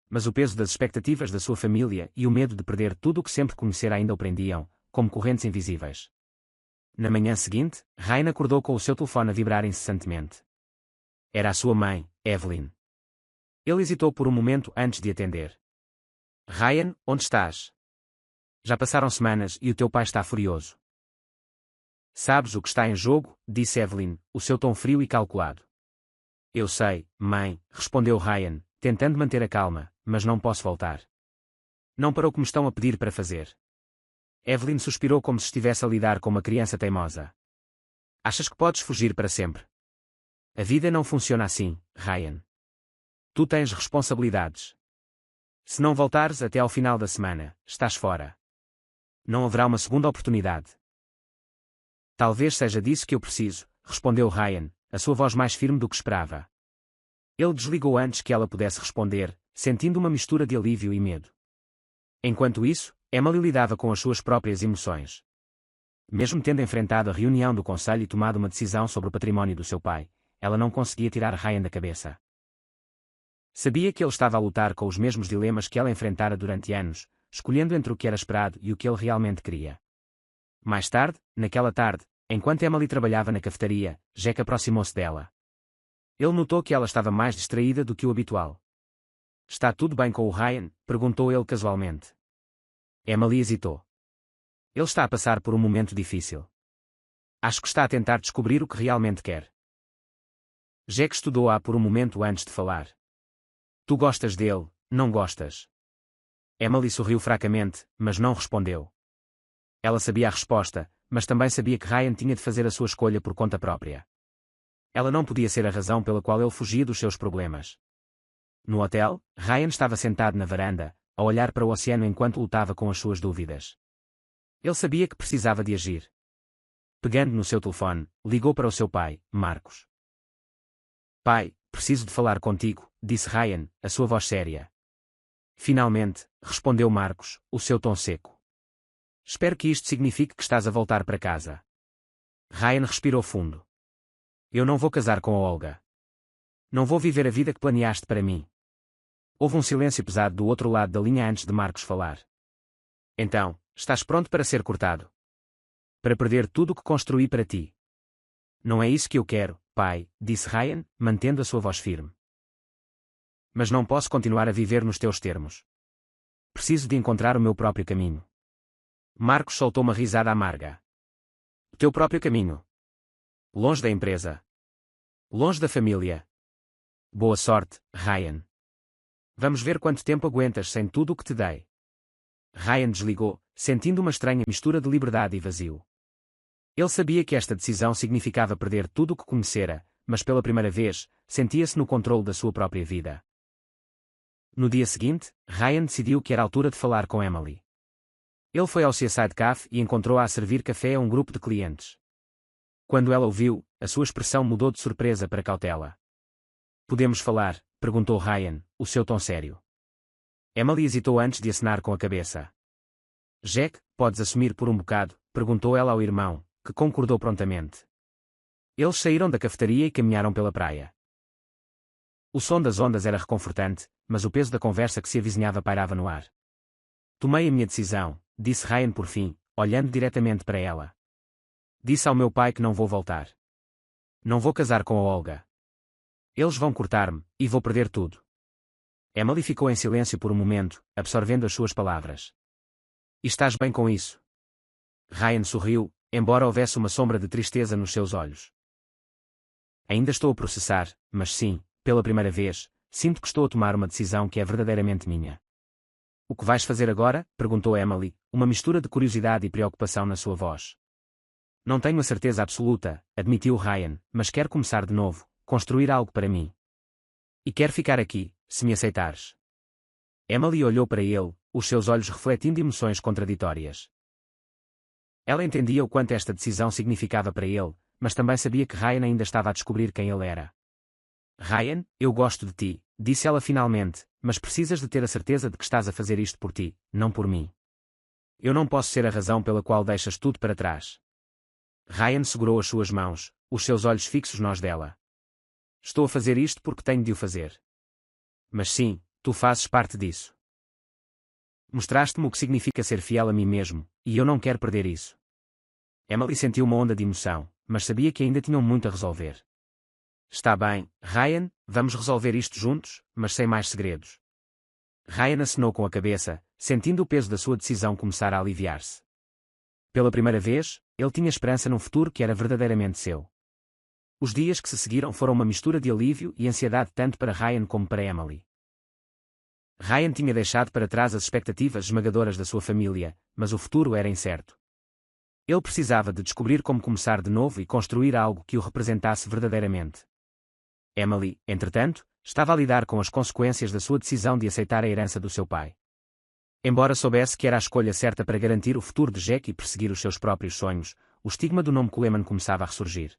[SPEAKER 1] Mas o peso das expectativas da sua família e o medo de perder tudo o que sempre conhecera ainda o prendiam, como correntes invisíveis. Na manhã seguinte, Ryan acordou com o seu telefone a vibrar incessantemente. Era a sua mãe, Evelyn. Ele hesitou por um momento antes de atender. Ryan, onde estás? Já passaram semanas e o teu pai está furioso. Sabes o que está em jogo? Disse Evelyn, o seu tom frio e calculado. Eu sei, mãe, respondeu Ryan, tentando manter a calma, mas não posso voltar. Não para o que me estão a pedir para fazer. Evelyn suspirou como se estivesse a lidar com uma criança teimosa. Achas que podes fugir para sempre? A vida não funciona assim, Ryan. Tu tens responsabilidades. Se não voltares até ao final da semana, estás fora. Não haverá uma segunda oportunidade. Talvez seja disso que eu preciso, respondeu Ryan, a sua voz mais firme do que esperava. Ele desligou antes que ela pudesse responder, sentindo uma mistura de alívio e medo. Enquanto isso, Emily lidava com as suas próprias emoções. Mesmo tendo enfrentado a reunião do conselho e tomado uma decisão sobre o património do seu pai, ela não conseguia tirar Ryan da cabeça. Sabia que ele estava a lutar com os mesmos dilemas que ela enfrentara durante anos, escolhendo entre o que era esperado e o que ele realmente queria. Mais tarde, naquela tarde, enquanto Emily trabalhava na cafetaria, Jack aproximou-se dela. Ele notou que ela estava mais distraída do que o habitual. Está tudo bem com o Ryan? Perguntou ele casualmente. Emily hesitou. Ele está a passar por um momento difícil. Acho que está a tentar descobrir o que realmente quer. Jack estudou-a por um momento antes de falar. Tu gostas dele, não gostas? Emily sorriu fracamente, mas não respondeu. Ela sabia a resposta, mas também sabia que Ryan tinha de fazer a sua escolha por conta própria. Ela não podia ser a razão pela qual ele fugia dos seus problemas. No hotel, Ryan estava sentado na varanda, a olhar para o oceano enquanto lutava com as suas dúvidas. Ele sabia que precisava de agir. Pegando no seu telefone, ligou para o seu pai, Marcos. Pai, preciso de falar contigo, disse Ryan, a sua voz séria. Finalmente, respondeu Marcos, o seu tom seco. Espero que isto signifique que estás a voltar para casa. Ryan respirou fundo. Eu não vou casar com a Olga. Não vou viver a vida que planeaste para mim. Houve um silêncio pesado do outro lado da linha antes de Marcos falar. Então, estás pronto para ser cortado? Para perder tudo o que construí para ti? Não é isso que eu quero, pai, disse Ryan, mantendo a sua voz firme. Mas não posso continuar a viver nos teus termos. Preciso de encontrar o meu próprio caminho. Marcos soltou uma risada amarga. O teu próprio caminho. Longe da empresa. Longe da família. Boa sorte, Ryan. Vamos ver quanto tempo aguentas sem tudo o que te dei. Ryan desligou, sentindo uma estranha mistura de liberdade e vazio. Ele sabia que esta decisão significava perder tudo o que conhecera, mas pela primeira vez, sentia-se no controle da sua própria vida. No dia seguinte, Ryan decidiu que era a altura de falar com Emily. Ele foi ao Seaside Cafe e encontrou-a a servir café a um grupo de clientes. Quando ela o viu, a sua expressão mudou de surpresa para cautela. Podemos falar? Perguntou Ryan, o seu tom sério. Emily hesitou antes de acenar com a cabeça. Jack, podes assumir por um bocado? Perguntou ela ao irmão, que concordou prontamente. Eles saíram da cafetaria e caminharam pela praia. O som das ondas era reconfortante, mas o peso da conversa que se avizinhava pairava no ar. Tomei a minha decisão, disse Ryan por fim, olhando diretamente para ela. Disse ao meu pai que não vou voltar. Não vou casar com a Olga. Eles vão cortar-me, e vou perder tudo. Emily ficou em silêncio por um momento, absorvendo as suas palavras. E estás bem com isso? Ryan sorriu, embora houvesse uma sombra de tristeza nos seus olhos. Ainda estou a processar, mas sim, pela primeira vez, sinto que estou a tomar uma decisão que é verdadeiramente minha. O que vais fazer agora? Perguntou Emily, uma mistura de curiosidade e preocupação na sua voz. Não tenho a certeza absoluta, admitiu Ryan, mas quero começar de novo, construir algo para mim. E quero ficar aqui, se me aceitares. Emily olhou para ele, os seus olhos refletindo emoções contraditórias. Ela entendia o quanto esta decisão significava para ele, mas também sabia que Ryan ainda estava a descobrir quem ele era. Ryan, eu gosto de ti, disse ela finalmente, mas precisas de ter a certeza de que estás a fazer isto por ti, não por mim. Eu não posso ser a razão pela qual deixas tudo para trás. Ryan segurou as suas mãos, os seus olhos fixos nos dela. Estou a fazer isto porque tenho de o fazer. Mas sim, tu fazes parte disso. Mostraste-me o que significa ser fiel a mim mesmo, e eu não quero perder isso. Emily sentiu uma onda de emoção, mas sabia que ainda tinham muito a resolver. Está bem, Ryan, vamos resolver isto juntos, mas sem mais segredos. Ryan acenou com a cabeça, sentindo o peso da sua decisão começar a aliviar-se. Pela primeira vez, ele tinha esperança num futuro que era verdadeiramente seu. Os dias que se seguiram foram uma mistura de alívio e ansiedade tanto para Ryan como para Emily. Ryan tinha deixado para trás as expectativas esmagadoras da sua família, mas o futuro era incerto. Ele precisava de descobrir como começar de novo e construir algo que o representasse verdadeiramente. Emily, entretanto, estava a lidar com as consequências da sua decisão de aceitar a herança do seu pai. Embora soubesse que era a escolha certa para garantir o futuro de Jack e perseguir os seus próprios sonhos, o estigma do nome Coleman começava a ressurgir.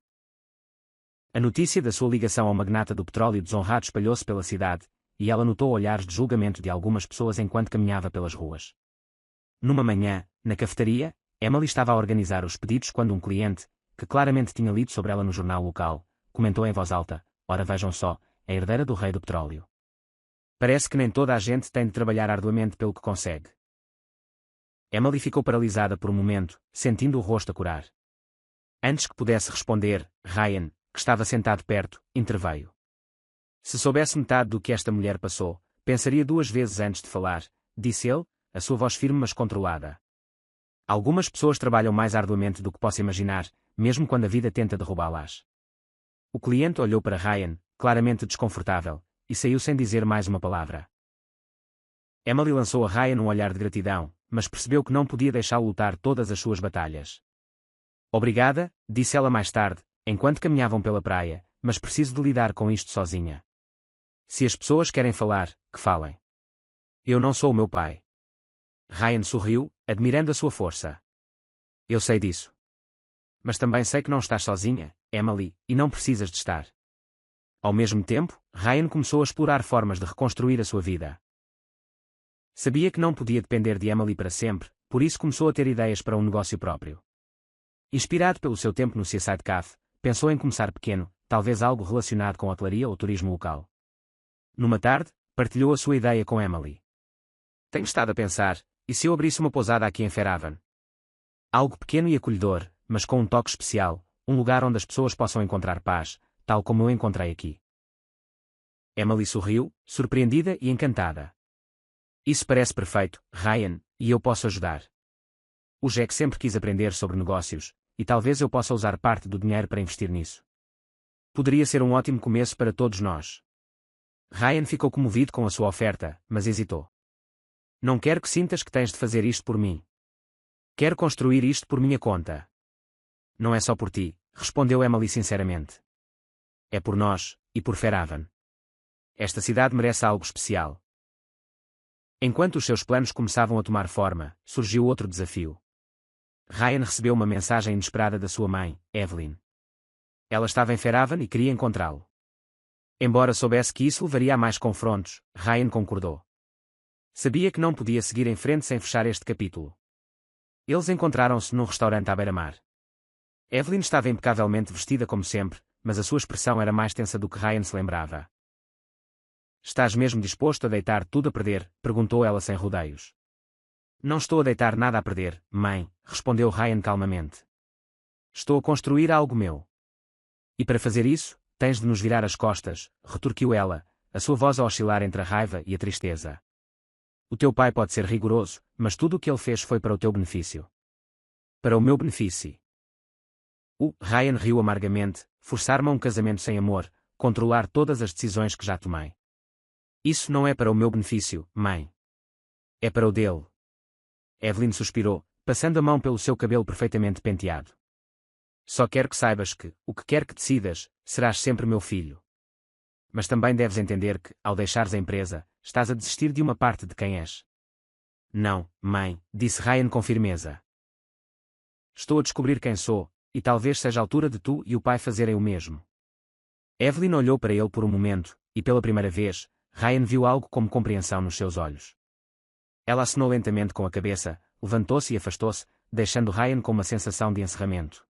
[SPEAKER 1] A notícia da sua ligação ao magnata do petróleo desonrado espalhou-se pela cidade, e ela notou olhares de julgamento de algumas pessoas enquanto caminhava pelas ruas. Numa manhã, na cafetaria, Emily estava a organizar os pedidos quando um cliente, que claramente tinha lido sobre ela no jornal local, comentou em voz alta: "Ora vejam só, a herdeira do rei do petróleo. Parece que nem toda a gente tem de trabalhar arduamente pelo que consegue." Emily ficou paralisada por um momento, sentindo o rosto a corar. Antes que pudesse responder, Ryan, que estava sentado perto, interveio. "Se soubesse metade do que esta mulher passou, pensaria duas vezes antes de falar", disse ele, a sua voz firme mas controlada. "Algumas pessoas trabalham mais arduamente do que possa imaginar, mesmo quando a vida tenta derrubá-las." O cliente olhou para Ryan, claramente desconfortável, e saiu sem dizer mais uma palavra. Emily lançou a Ryan um olhar de gratidão, mas percebeu que não podia deixá-lo lutar todas as suas batalhas. "Obrigada", disse ela mais tarde, enquanto caminhavam pela praia, "mas preciso de lidar com isto sozinha. Se as pessoas querem falar, que falem. Eu não sou o meu pai." Ryan sorriu, admirando a sua força. "Eu sei disso. Mas também sei que não estás sozinha, Emily, e não precisas de estar." Ao mesmo tempo, Ryan começou a explorar formas de reconstruir a sua vida. Sabia que não podia depender de Emily para sempre, por isso começou a ter ideias para um negócio próprio. Inspirado pelo seu tempo no Seaside Cafe, pensou em começar pequeno, talvez algo relacionado com hotelaria ou turismo local. Numa tarde, partilhou a sua ideia com Emily. "Tenho estado a pensar, e se eu abrisse uma pousada aqui em Fairhaven? Algo pequeno e acolhedor, mas com um toque especial, um lugar onde as pessoas possam encontrar paz, tal como eu encontrei aqui." Emily sorriu, surpreendida e encantada. "Isso parece perfeito, Ryan, e eu posso ajudar. O Jack sempre quis aprender sobre negócios, e talvez eu possa usar parte do dinheiro para investir nisso. Poderia ser um ótimo começo para todos nós." Ryan ficou comovido com a sua oferta, mas hesitou. "Não quero que sintas que tens de fazer isto por mim. Quero construir isto por minha conta." "Não é só por ti", respondeu Emily sinceramente. "É por nós, e por Fairhaven. Esta cidade merece algo especial." Enquanto os seus planos começavam a tomar forma, surgiu outro desafio. Ryan recebeu uma mensagem inesperada da sua mãe, Evelyn. Ela estava em Fairhaven e queria encontrá-lo. Embora soubesse que isso levaria a mais confrontos, Ryan concordou. Sabia que não podia seguir em frente sem fechar este capítulo. Eles encontraram-se num restaurante à beira-mar. Evelyn estava impecavelmente vestida como sempre, mas a sua expressão era mais tensa do que Ryan se lembrava. "Estás mesmo disposto a deitar tudo a perder?", perguntou ela sem rodeios. "Não estou a deitar nada a perder, mãe", respondeu Ryan calmamente. "Estou a construir algo meu. E para fazer isso, tens de nos virar as costas", retorquiu ela, a sua voz a oscilar entre a raiva e a tristeza. "O teu pai pode ser rigoroso, mas tudo o que ele fez foi para o teu benefício." "Para o meu benefício." Ryan riu amargamente. "Forçar-me a um casamento sem amor, controlar todas as decisões que já tomei. Isso não é para o meu benefício, mãe." É para o dele. Evelyn suspirou, passando a mão pelo seu cabelo perfeitamente penteado. Só quero que saibas que, o que quer que decidas, serás sempre meu filho. Mas também deves entender que, ao deixares a empresa, estás a desistir de uma parte de quem és. Não, mãe, disse Ryan com firmeza. Estou a descobrir quem sou, e talvez seja a altura de tu e o pai fazerem o mesmo. Evelyn olhou para ele por um momento, e pela primeira vez, Ryan viu algo como compreensão nos seus olhos. Ela acenou lentamente com a cabeça, levantou-se e afastou-se, deixando Ryan com uma sensação de encerramento.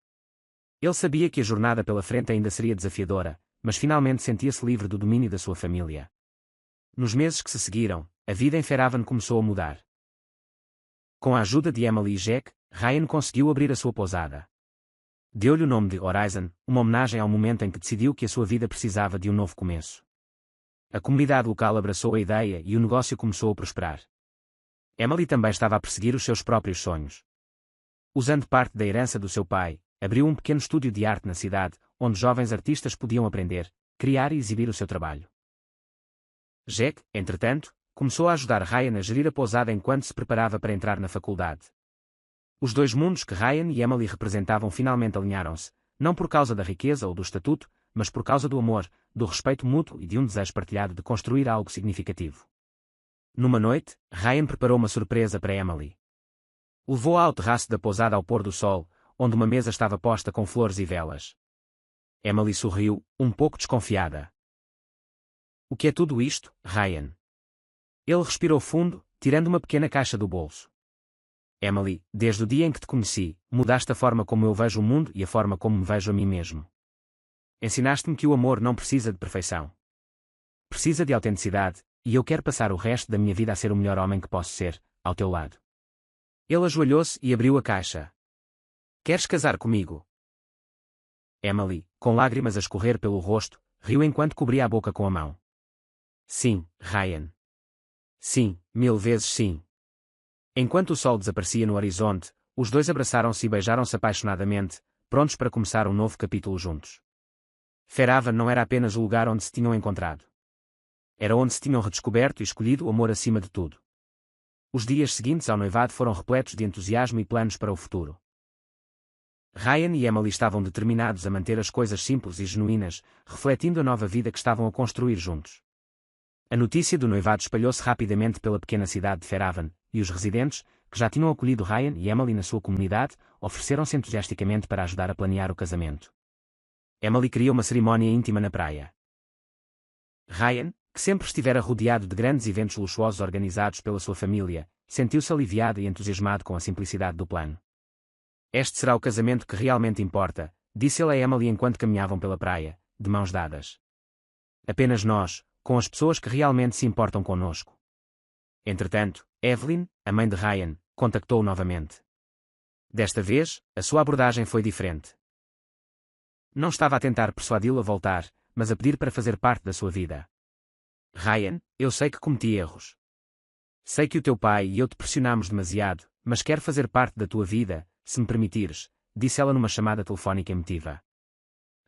[SPEAKER 1] Ele sabia que a jornada pela frente ainda seria desafiadora, mas finalmente sentia-se livre do domínio da sua família. Nos meses que se seguiram, a vida em Fairhaven começou a mudar. Com a ajuda de Emily e Jack, Ryan conseguiu abrir a sua pousada. Deu-lhe o nome de Horizon, uma homenagem ao momento em que decidiu que a sua vida precisava de um novo começo. A comunidade local abraçou a ideia e o negócio começou a prosperar. Emily também estava a perseguir os seus próprios sonhos. Usando parte da herança do seu pai, abriu um pequeno estúdio de arte na cidade, onde jovens artistas podiam aprender, criar e exibir o seu trabalho. Jack, entretanto, começou a ajudar Ryan a gerir a pousada enquanto se preparava para entrar na faculdade. Os dois mundos que Ryan e Emily representavam finalmente alinharam-se, não por causa da riqueza ou do estatuto, mas por causa do amor, do respeito mútuo e de um desejo partilhado de construir algo significativo. Numa noite, Ryan preparou uma surpresa para Emily. Levou-a ao terraço da pousada ao pôr do sol, onde uma mesa estava posta com flores e velas. Emily sorriu, um pouco desconfiada. O que é tudo isto, Ryan? Ele respirou fundo, tirando uma pequena caixa do bolso. Emily, desde o dia em que te conheci, mudaste a forma como eu vejo o mundo e a forma como me vejo a mim mesmo. Ensinaste-me que o amor não precisa de perfeição. Precisa de autenticidade, e eu quero passar o resto da minha vida a ser o melhor homem que posso ser, ao teu lado. Ele ajoelhou-se e abriu a caixa. Queres casar comigo? Emily, com lágrimas a escorrer pelo rosto, riu enquanto cobria a boca com a mão. Sim, Ryan. Sim, 1000 vezes sim. Enquanto o sol desaparecia no horizonte, os dois abraçaram-se e beijaram-se apaixonadamente, prontos para começar um novo capítulo juntos. Fairhaven não era apenas o lugar onde se tinham encontrado. Era onde se tinham redescoberto e escolhido o amor acima de tudo. Os dias seguintes ao noivado foram repletos de entusiasmo e planos para o futuro. Ryan e Emily estavam determinados a manter as coisas simples e genuínas, refletindo a nova vida que estavam a construir juntos. A notícia do noivado espalhou-se rapidamente pela pequena cidade de Fairhaven, e os residentes, que já tinham acolhido Ryan e Emily na sua comunidade, ofereceram-se entusiasticamente para ajudar a planear o casamento. Emily queria uma cerimónia íntima na praia. Ryan, que sempre estivera rodeado de grandes eventos luxuosos organizados pela sua família, sentiu-se aliviado e entusiasmado com a simplicidade do plano. Este será o casamento que realmente importa, disse ele a Emily enquanto caminhavam pela praia, de mãos dadas. Apenas nós, com as pessoas que realmente se importam conosco. Entretanto, Evelyn, a mãe de Ryan, contactou-o novamente. Desta vez, a sua abordagem foi diferente. Não estava a tentar persuadi-lo a voltar, mas a pedir para fazer parte da sua vida. Ryan, eu sei que cometi erros. Sei que o teu pai e eu te pressionamos demasiado, mas quero fazer parte da tua vida, se me permitires, disse ela numa chamada telefónica emotiva.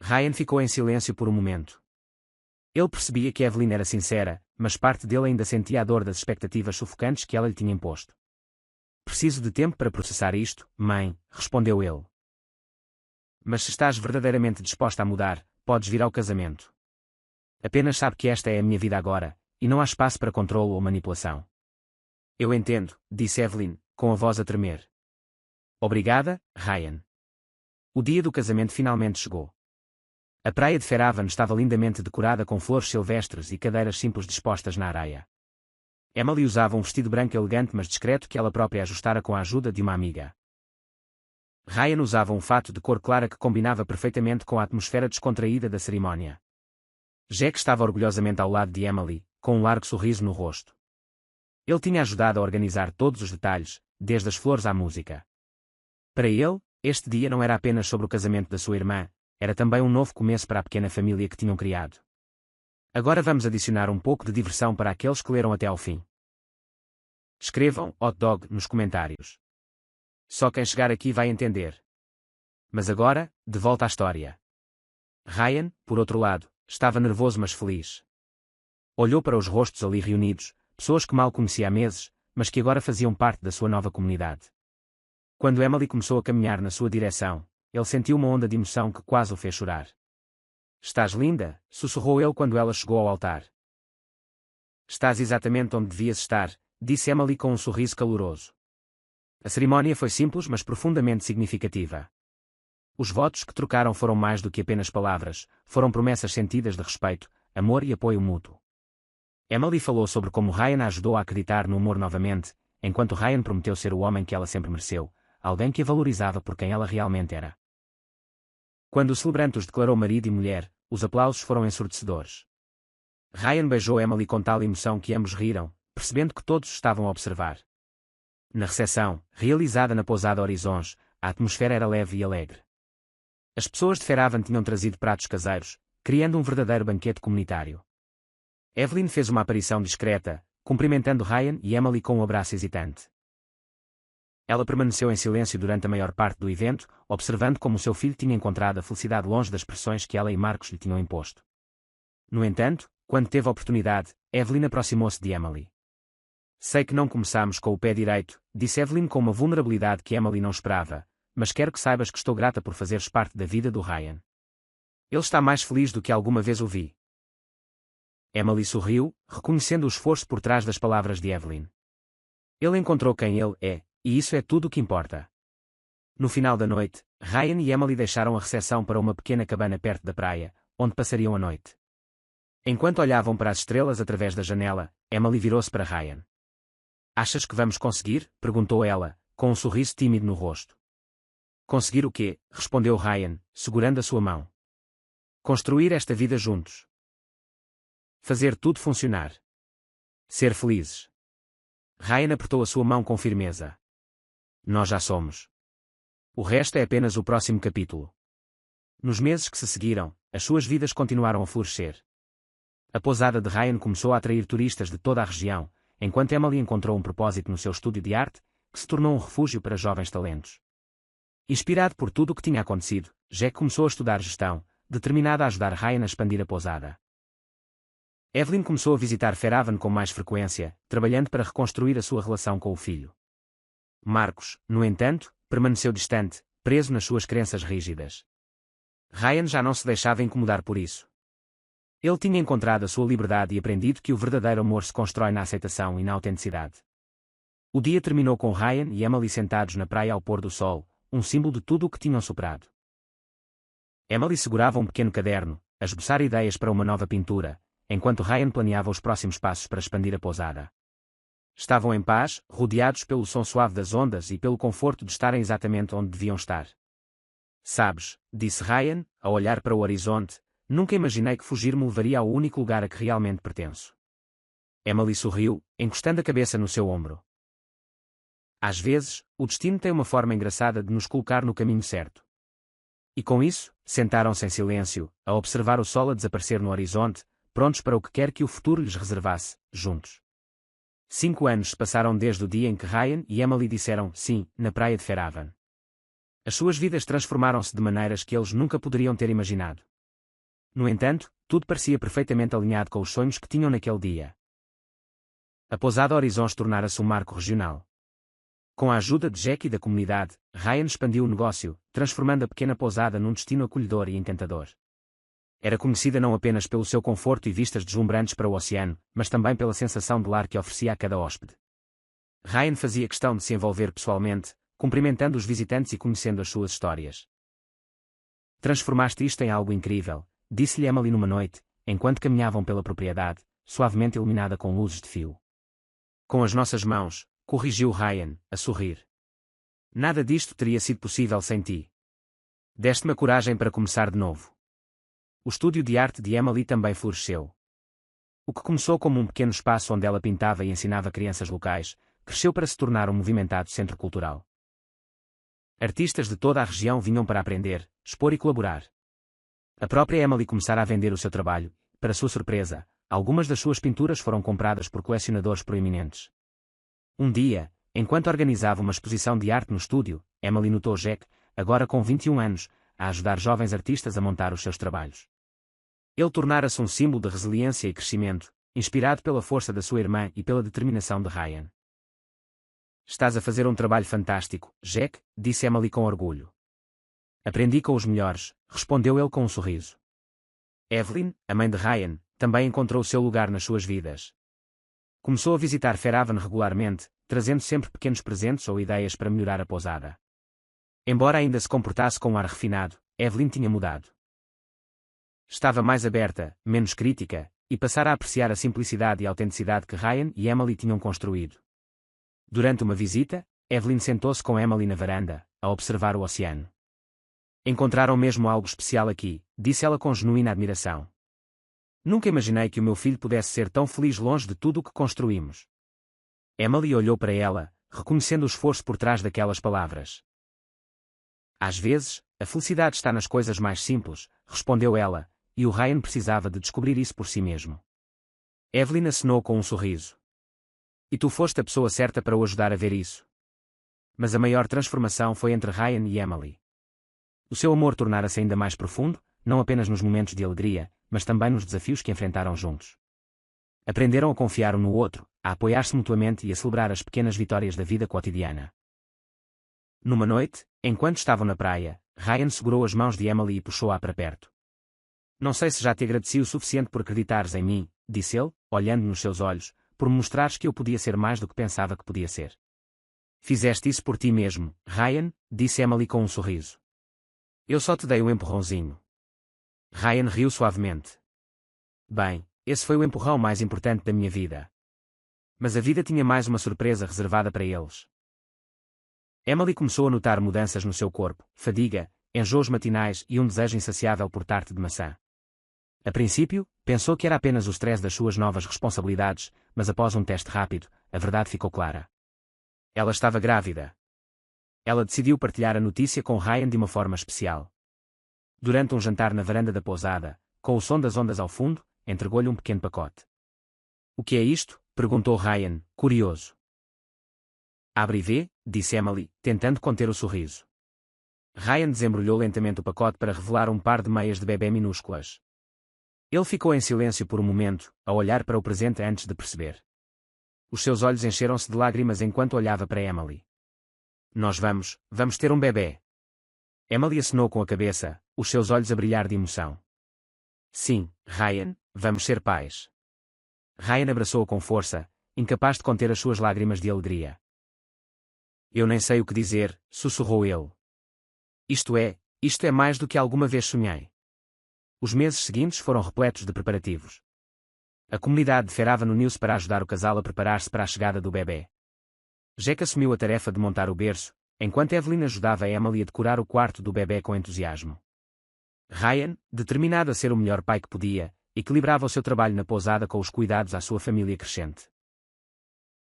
[SPEAKER 1] Ryan ficou em silêncio por um momento. Ele percebia que Evelyn era sincera, mas parte dele ainda sentia a dor das expectativas sufocantes que ela lhe tinha imposto. Preciso de tempo para processar isto, mãe, respondeu ele. Mas se estás verdadeiramente disposta a mudar, podes vir ao casamento. Apenas sabe que esta é a minha vida agora, e não há espaço para controle ou manipulação. Eu entendo, disse Evelyn, com a voz a tremer. Obrigada, Ryan. O dia do casamento finalmente chegou. A praia de Fairhaven estava lindamente decorada com flores silvestres e cadeiras simples dispostas na areia. Emily usava um vestido branco elegante mas discreto que ela própria ajustara com a ajuda de uma amiga. Ryan usava um fato de cor clara que combinava perfeitamente com a atmosfera descontraída da cerimónia. Jack estava orgulhosamente ao lado de Emily, com um largo sorriso no rosto. Ele tinha ajudado a organizar todos os detalhes, desde as flores à música. Para ele, este dia não era apenas sobre o casamento da sua irmã, era também um novo começo para a pequena família que tinham criado. Agora vamos adicionar um pouco de diversão para aqueles que leram até ao fim. Escrevam hot dog nos comentários. Só quem chegar aqui vai entender. Mas agora, de volta à história. Ryan, por outro lado, estava nervoso mas feliz. Olhou para os rostos ali reunidos, pessoas que mal conhecia há meses, mas que agora faziam parte da sua nova comunidade. Quando Emily começou a caminhar na sua direção, ele sentiu uma onda de emoção que quase o fez chorar. "Estás linda", sussurrou ele quando ela chegou ao altar. "Estás exatamente onde devias estar", disse Emily com um sorriso caloroso. A cerimónia foi simples mas profundamente significativa. Os votos que trocaram foram mais do que apenas palavras, foram promessas sentidas de respeito, amor e apoio mútuo. Emily falou sobre como Ryan a ajudou a acreditar no amor novamente, enquanto Ryan prometeu ser o homem que ela sempre mereceu, alguém que a valorizava por quem ela realmente era. Quando o celebrante os declarou marido e mulher, os aplausos foram ensurdecedores. Ryan beijou Emily com tal emoção que ambos riram, percebendo que todos estavam a observar. Na recepção, realizada na pousada Horizons, a atmosfera era leve e alegre. As pessoas de Fairhaven tinham trazido pratos caseiros, criando um verdadeiro banquete comunitário. Evelyn fez uma aparição discreta, cumprimentando Ryan e Emily com um abraço hesitante. Ela permaneceu em silêncio durante a maior parte do evento, observando como seu filho tinha encontrado a felicidade longe das pressões que ela e Marcos lhe tinham imposto. No entanto, quando teve a oportunidade, Evelyn aproximou-se de Emily. "Sei que não começamos com o pé direito", disse Evelyn com uma vulnerabilidade que Emily não esperava, "mas quero que saibas que estou grata por fazeres parte da vida do Ryan. Ele está mais feliz do que alguma vez o vi." Emily sorriu, reconhecendo o esforço por trás das palavras de Evelyn. Ele encontrou quem ele é, e isso é tudo o que importa. No final da noite, Ryan e Emily deixaram a recepção para uma pequena cabana perto da praia, onde passariam a noite. Enquanto olhavam para as estrelas através da janela, Emily virou-se para Ryan. "Achas que vamos conseguir?", perguntou ela, com um sorriso tímido no rosto. "Conseguir o quê?", respondeu Ryan, segurando a sua mão. "Construir esta vida juntos. Fazer tudo funcionar. Ser felizes." Ryan apertou a sua mão com firmeza. "Nós já somos. O resto é apenas o próximo capítulo." Nos meses que se seguiram, as suas vidas continuaram a florescer. A pousada de Ryan começou a atrair turistas de toda a região, enquanto Emily encontrou um propósito no seu estúdio de arte, que se tornou um refúgio para jovens talentos. Inspirado por tudo o que tinha acontecido, Jack começou a estudar gestão, determinada a ajudar Ryan a expandir a pousada. Evelyn começou a visitar Fairhaven com mais frequência, trabalhando para reconstruir a sua relação com o filho. Marcos, no entanto, permaneceu distante, preso nas suas crenças rígidas. Ryan já não se deixava incomodar por isso. Ele tinha encontrado a sua liberdade e aprendido que o verdadeiro amor se constrói na aceitação e na autenticidade. O dia terminou com Ryan e Emily sentados na praia ao pôr do sol, um símbolo de tudo o que tinham superado. Emily segurava um pequeno caderno, a esboçar ideias para uma nova pintura, enquanto Ryan planeava os próximos passos para expandir a pousada. Estavam em paz, rodeados pelo som suave das ondas e pelo conforto de estarem exatamente onde deviam estar. "Sabes", disse Ryan, a olhar para o horizonte, "nunca imaginei que fugir me levaria ao único lugar a que realmente pertenço." Emily sorriu, encostando a cabeça no seu ombro. "Às vezes, o destino tem uma forma engraçada de nos colocar no caminho certo." E com isso, sentaram-se em silêncio, a observar o sol a desaparecer no horizonte, prontos para o que quer que o futuro lhes reservasse, juntos. 5 anos se passaram desde o dia em que Ryan e Emily disseram sim, na praia de Fairhaven. As suas vidas transformaram-se de maneiras que eles nunca poderiam ter imaginado. No entanto, tudo parecia perfeitamente alinhado com os sonhos que tinham naquele dia. A pousada Horizons tornara-se um marco regional. Com a ajuda de Jack e da comunidade, Ryan expandiu o negócio, transformando a pequena pousada num destino acolhedor e encantador. Era conhecida não apenas pelo seu conforto e vistas deslumbrantes para o oceano, mas também pela sensação de lar que oferecia a cada hóspede. Ryan fazia questão de se envolver pessoalmente, cumprimentando os visitantes e conhecendo as suas histórias. "Transformaste isto em algo incrível", disse-lhe Emily numa noite, enquanto caminhavam pela propriedade, suavemente iluminada com luzes de fio. "Com as nossas mãos", corrigiu Ryan, a sorrir. "Nada disto teria sido possível sem ti. Deste-me a coragem para começar de novo." O estúdio de arte de Emily também floresceu. O que começou como um pequeno espaço onde ela pintava e ensinava crianças locais, cresceu para se tornar um movimentado centro cultural. Artistas de toda a região vinham para aprender, expor e colaborar. A própria Emily começara a vender o seu trabalho, para sua surpresa, algumas das suas pinturas foram compradas por colecionadores proeminentes. Um dia, enquanto organizava uma exposição de arte no estúdio, Emily notou Jack, agora com 21 anos, a ajudar jovens artistas a montar os seus trabalhos. Ele tornara-se um símbolo de resiliência e crescimento, inspirado pela força da sua irmã e pela determinação de Ryan. Estás a fazer um trabalho fantástico, Jack, disse Emily com orgulho. Aprendi com os melhores, respondeu ele com um sorriso. Evelyn, a mãe de Ryan, também encontrou seu lugar nas suas vidas. Começou a visitar Fairhaven regularmente, trazendo sempre pequenos presentes ou ideias para melhorar a pousada. Embora ainda se comportasse com um ar refinado, Evelyn tinha mudado. Estava mais aberta, menos crítica, e passara a apreciar a simplicidade e autenticidade que Ryan e Emily tinham construído. Durante uma visita, Evelyn sentou-se com Emily na varanda, a observar o oceano. Encontraram mesmo algo especial aqui, disse ela com genuína admiração. Nunca imaginei que o meu filho pudesse ser tão feliz longe de tudo o que construímos. Emily olhou para ela, reconhecendo o esforço por trás daquelas palavras. Às vezes, a felicidade está nas coisas mais simples, respondeu ela, e o Ryan precisava de descobrir isso por si mesmo. Evelyn acenou com um sorriso. E tu foste a pessoa certa para o ajudar a ver isso. Mas a maior transformação foi entre Ryan e Emily. O seu amor tornara-se ainda mais profundo, não apenas nos momentos de alegria, mas também nos desafios que enfrentaram juntos. Aprenderam a confiar um no outro, a apoiar-se mutuamente e a celebrar as pequenas vitórias da vida cotidiana. Numa noite, enquanto estavam na praia, Ryan segurou as mãos de Emily e puxou-a para perto. Não sei se já te agradeci o suficiente por acreditares em mim, disse ele, olhando nos seus olhos, por me mostrares que eu podia ser mais do que pensava que podia ser. Fizeste isso por ti mesmo, Ryan, disse Emily com um sorriso. Eu só te dei um empurrãozinho. Ryan riu suavemente. Bem, esse foi o empurrão mais importante da minha vida. Mas a vida tinha mais uma surpresa reservada para eles. Emily começou a notar mudanças no seu corpo, fadiga, enjoos matinais e um desejo insaciável por tarte de maçã. A princípio, pensou que era apenas o stress das suas novas responsabilidades, mas após um teste rápido, a verdade ficou clara. Ela estava grávida. Ela decidiu partilhar a notícia com Ryan de uma forma especial. Durante um jantar na varanda da pousada, com o som das ondas ao fundo, entregou-lhe um pequeno pacote. O que é isto? Perguntou Ryan, curioso. Abre e vê, disse Emily, tentando conter o sorriso. Ryan desembrulhou lentamente o pacote para revelar um par de meias de bebê minúsculas. Ele ficou em silêncio por um momento, a olhar para o presente antes de perceber. Os seus olhos encheram-se de lágrimas enquanto olhava para Emily. Nós vamos ter um bebê. Emily acenou com a cabeça, os seus olhos a brilhar de emoção. Sim, Ryan, vamos ser pais. Ryan abraçou-o com força, incapaz de conter as suas lágrimas de alegria. Eu nem sei o que dizer, sussurrou ele. Isto é mais do que alguma vez sonhei. Os meses seguintes foram repletos de preparativos. A comunidade de Fairhaven uniu-se para ajudar o casal a preparar-se para a chegada do bebê. Jack assumiu a tarefa de montar o berço, enquanto Evelyn ajudava a Emily a decorar o quarto do bebê com entusiasmo. Ryan, determinado a ser o melhor pai que podia, equilibrava o seu trabalho na pousada com os cuidados à sua família crescente.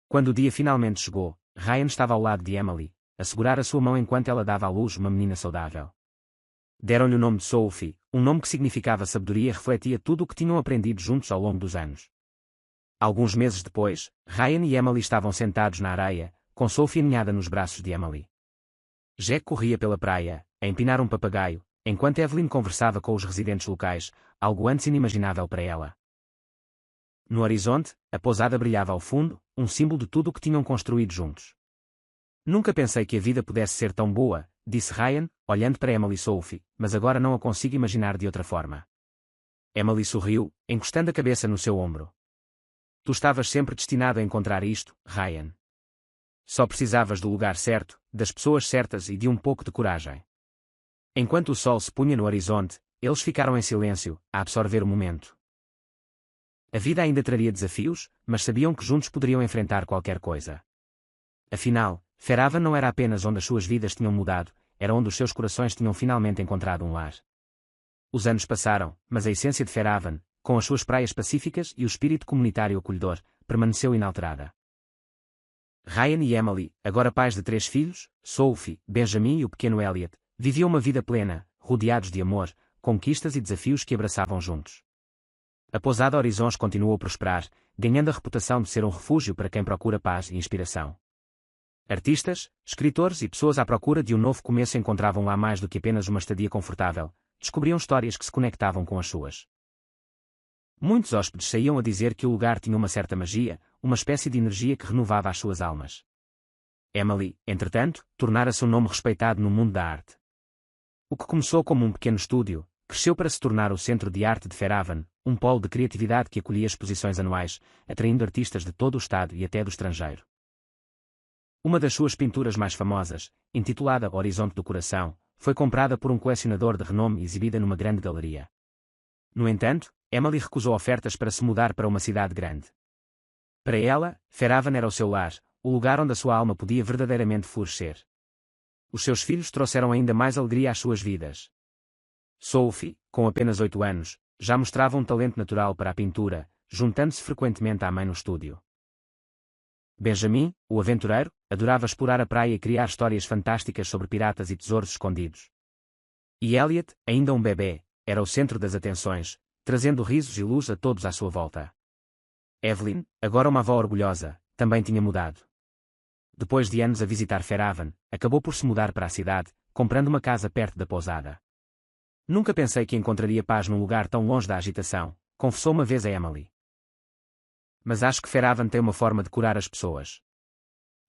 [SPEAKER 1] Quando o dia finalmente chegou, Ryan estava ao lado de Emily, a segurar a sua mão enquanto ela dava à luz uma menina saudável. Deram-lhe o nome de Sophie, um nome que significava sabedoria e refletia tudo o que tinham aprendido juntos ao longo dos anos. Alguns meses depois, Ryan e Emily estavam sentados na areia, com Sophie aninhada nos braços de Emily. Jack corria pela praia, a empinar um papagaio, enquanto Evelyn conversava com os residentes locais, algo antes inimaginável para ela. No horizonte, a pousada brilhava ao fundo, um símbolo de tudo o que tinham construído juntos. Nunca pensei que a vida pudesse ser tão boa, disse Ryan, olhando para Emily e Sophie, mas agora não a consigo imaginar de outra forma. Emily sorriu, encostando a cabeça no seu ombro. Tu estavas sempre destinado a encontrar isto, Ryan. Só precisavas do lugar certo, das pessoas certas e de um pouco de coragem. Enquanto o sol se punha no horizonte, eles ficaram em silêncio, a absorver o momento. A vida ainda traria desafios, mas sabiam que juntos poderiam enfrentar qualquer coisa. Afinal, Fairhaven não era apenas onde as suas vidas tinham mudado, era onde os seus corações tinham finalmente encontrado um lar. Os anos passaram, mas a essência de Fairhaven, com as suas praias pacíficas e o espírito comunitário acolhedor, permaneceu inalterada. Ryan e Emily, agora pais de 3 filhos, Sophie, Benjamin e o pequeno Elliot, viviam uma vida plena, rodeados de amor, conquistas e desafios que abraçavam juntos. A pousada Horizons continuou a prosperar, ganhando a reputação de ser um refúgio para quem procura paz e inspiração. Artistas, escritores e pessoas à procura de um novo começo encontravam lá mais do que apenas uma estadia confortável, descobriam histórias que se conectavam com as suas. Muitos hóspedes saíam a dizer que o lugar tinha uma certa magia, uma espécie de energia que renovava as suas almas. Emily, entretanto, tornara-se um nome respeitado no mundo da arte. O que começou como um pequeno estúdio, cresceu para se tornar o Centro de Arte de Fairhaven, um polo de criatividade que acolhia exposições anuais, atraindo artistas de todo o estado e até do estrangeiro. Uma das suas pinturas mais famosas, intitulada Horizonte do Coração, foi comprada por um colecionador de renome e exibida numa grande galeria. No entanto, Emily recusou ofertas para se mudar para uma cidade grande. Para ela, Fairhaven era o seu lar, o lugar onde a sua alma podia verdadeiramente florescer. Os seus filhos trouxeram ainda mais alegria às suas vidas. Sophie, com apenas 8 anos, já mostrava um talento natural para a pintura, juntando-se frequentemente à mãe no estúdio. Benjamin, o aventureiro, adorava explorar a praia e criar histórias fantásticas sobre piratas e tesouros escondidos. E Elliot, ainda um bebê, era o centro das atenções, trazendo risos e luz a todos à sua volta. Evelyn, agora uma avó orgulhosa, também tinha mudado. Depois de anos a visitar Fairhaven, acabou por se mudar para a cidade, comprando uma casa perto da pousada. Nunca pensei que encontraria paz num lugar tão longe da agitação, confessou uma vez a Emily. Mas acho que Fairhaven tem uma forma de curar as pessoas.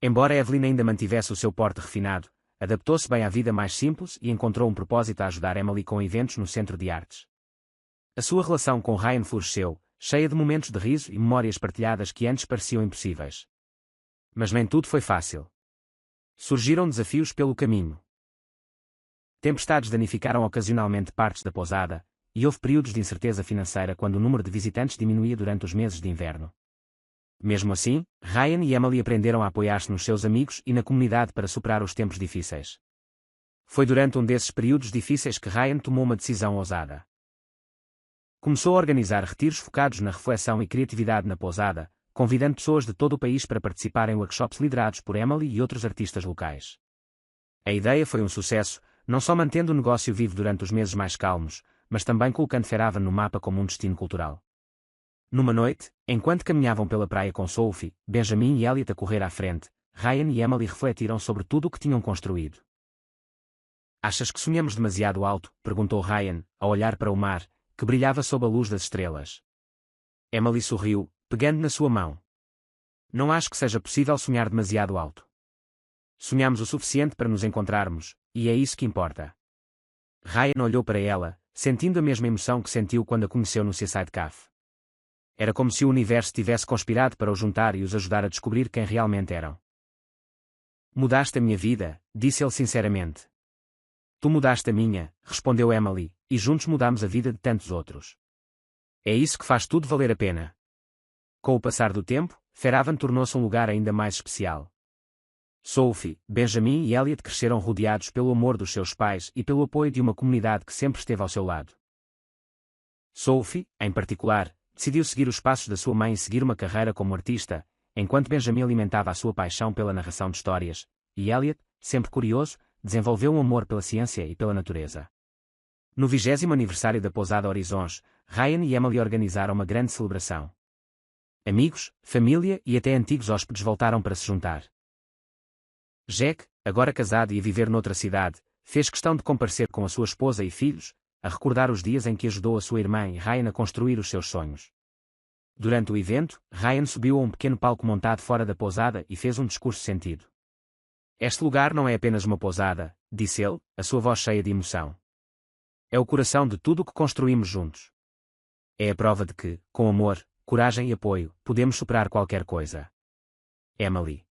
[SPEAKER 1] Embora Evelyn ainda mantivesse o seu porte refinado, adaptou-se bem à vida mais simples e encontrou um propósito a ajudar Emily com eventos no Centro de Artes. A sua relação com Ryan floresceu, cheia de momentos de riso e memórias partilhadas que antes pareciam impossíveis. Mas nem tudo foi fácil. Surgiram desafios pelo caminho. Tempestades danificaram ocasionalmente partes da pousada, e houve períodos de incerteza financeira quando o número de visitantes diminuía durante os meses de inverno. Mesmo assim, Ryan e Emily aprenderam a apoiar-se nos seus amigos e na comunidade para superar os tempos difíceis. Foi durante um desses períodos difíceis que Ryan tomou uma decisão ousada. Começou a organizar retiros focados na reflexão e criatividade na pousada, convidando pessoas de todo o país para participar em workshops liderados por Emily e outros artistas locais. A ideia foi um sucesso, não só mantendo o negócio vivo durante os meses mais calmos, mas também colocando Fairhaven no mapa como um destino cultural. Numa noite, enquanto caminhavam pela praia com Sophie, Benjamin e Elliot a correr à frente, Ryan e Emily refletiram sobre tudo o que tinham construído. Achas que sonhamos demasiado alto? Perguntou Ryan, ao olhar para o mar, que brilhava sob a luz das estrelas. Emily sorriu, pegando na sua mão. Não acho que seja possível sonhar demasiado alto. Sonhamos o suficiente para nos encontrarmos, e é isso que importa. Ryan olhou para ela, sentindo a mesma emoção que sentiu quando a conheceu no Seaside Cafe. Era como se o universo tivesse conspirado para os juntar e os ajudar a descobrir quem realmente eram. Mudaste a minha vida, disse ele sinceramente. Tu mudaste a minha, respondeu Emily, e juntos mudamos a vida de tantos outros. É isso que faz tudo valer a pena. Com o passar do tempo, Fairhaven tornou-se um lugar ainda mais especial. Sophie, Benjamin e Elliot cresceram rodeados pelo amor dos seus pais e pelo apoio de uma comunidade que sempre esteve ao seu lado. Sophie, em particular, decidiu seguir os passos da sua mãe e seguir uma carreira como artista, enquanto Benjamin alimentava a sua paixão pela narração de histórias, e Elliot, sempre curioso, desenvolveu um amor pela ciência e pela natureza. No 20º aniversário da pousada Horizons, Ryan e Emily organizaram uma grande celebração. Amigos, família e até antigos hóspedes voltaram para se juntar. Jack, agora casado e a viver noutra cidade, fez questão de comparecer com a sua esposa e filhos, a recordar os dias em que ajudou a sua irmã e Ryan a construir os seus sonhos. Durante o evento, Ryan subiu a um pequeno palco montado fora da pousada e fez um discurso sentido. Este lugar não é apenas uma pousada, disse ele, a sua voz cheia de emoção. É o coração de tudo o que construímos juntos. É a prova de que, com amor, coragem e apoio, podemos superar qualquer coisa. Emily.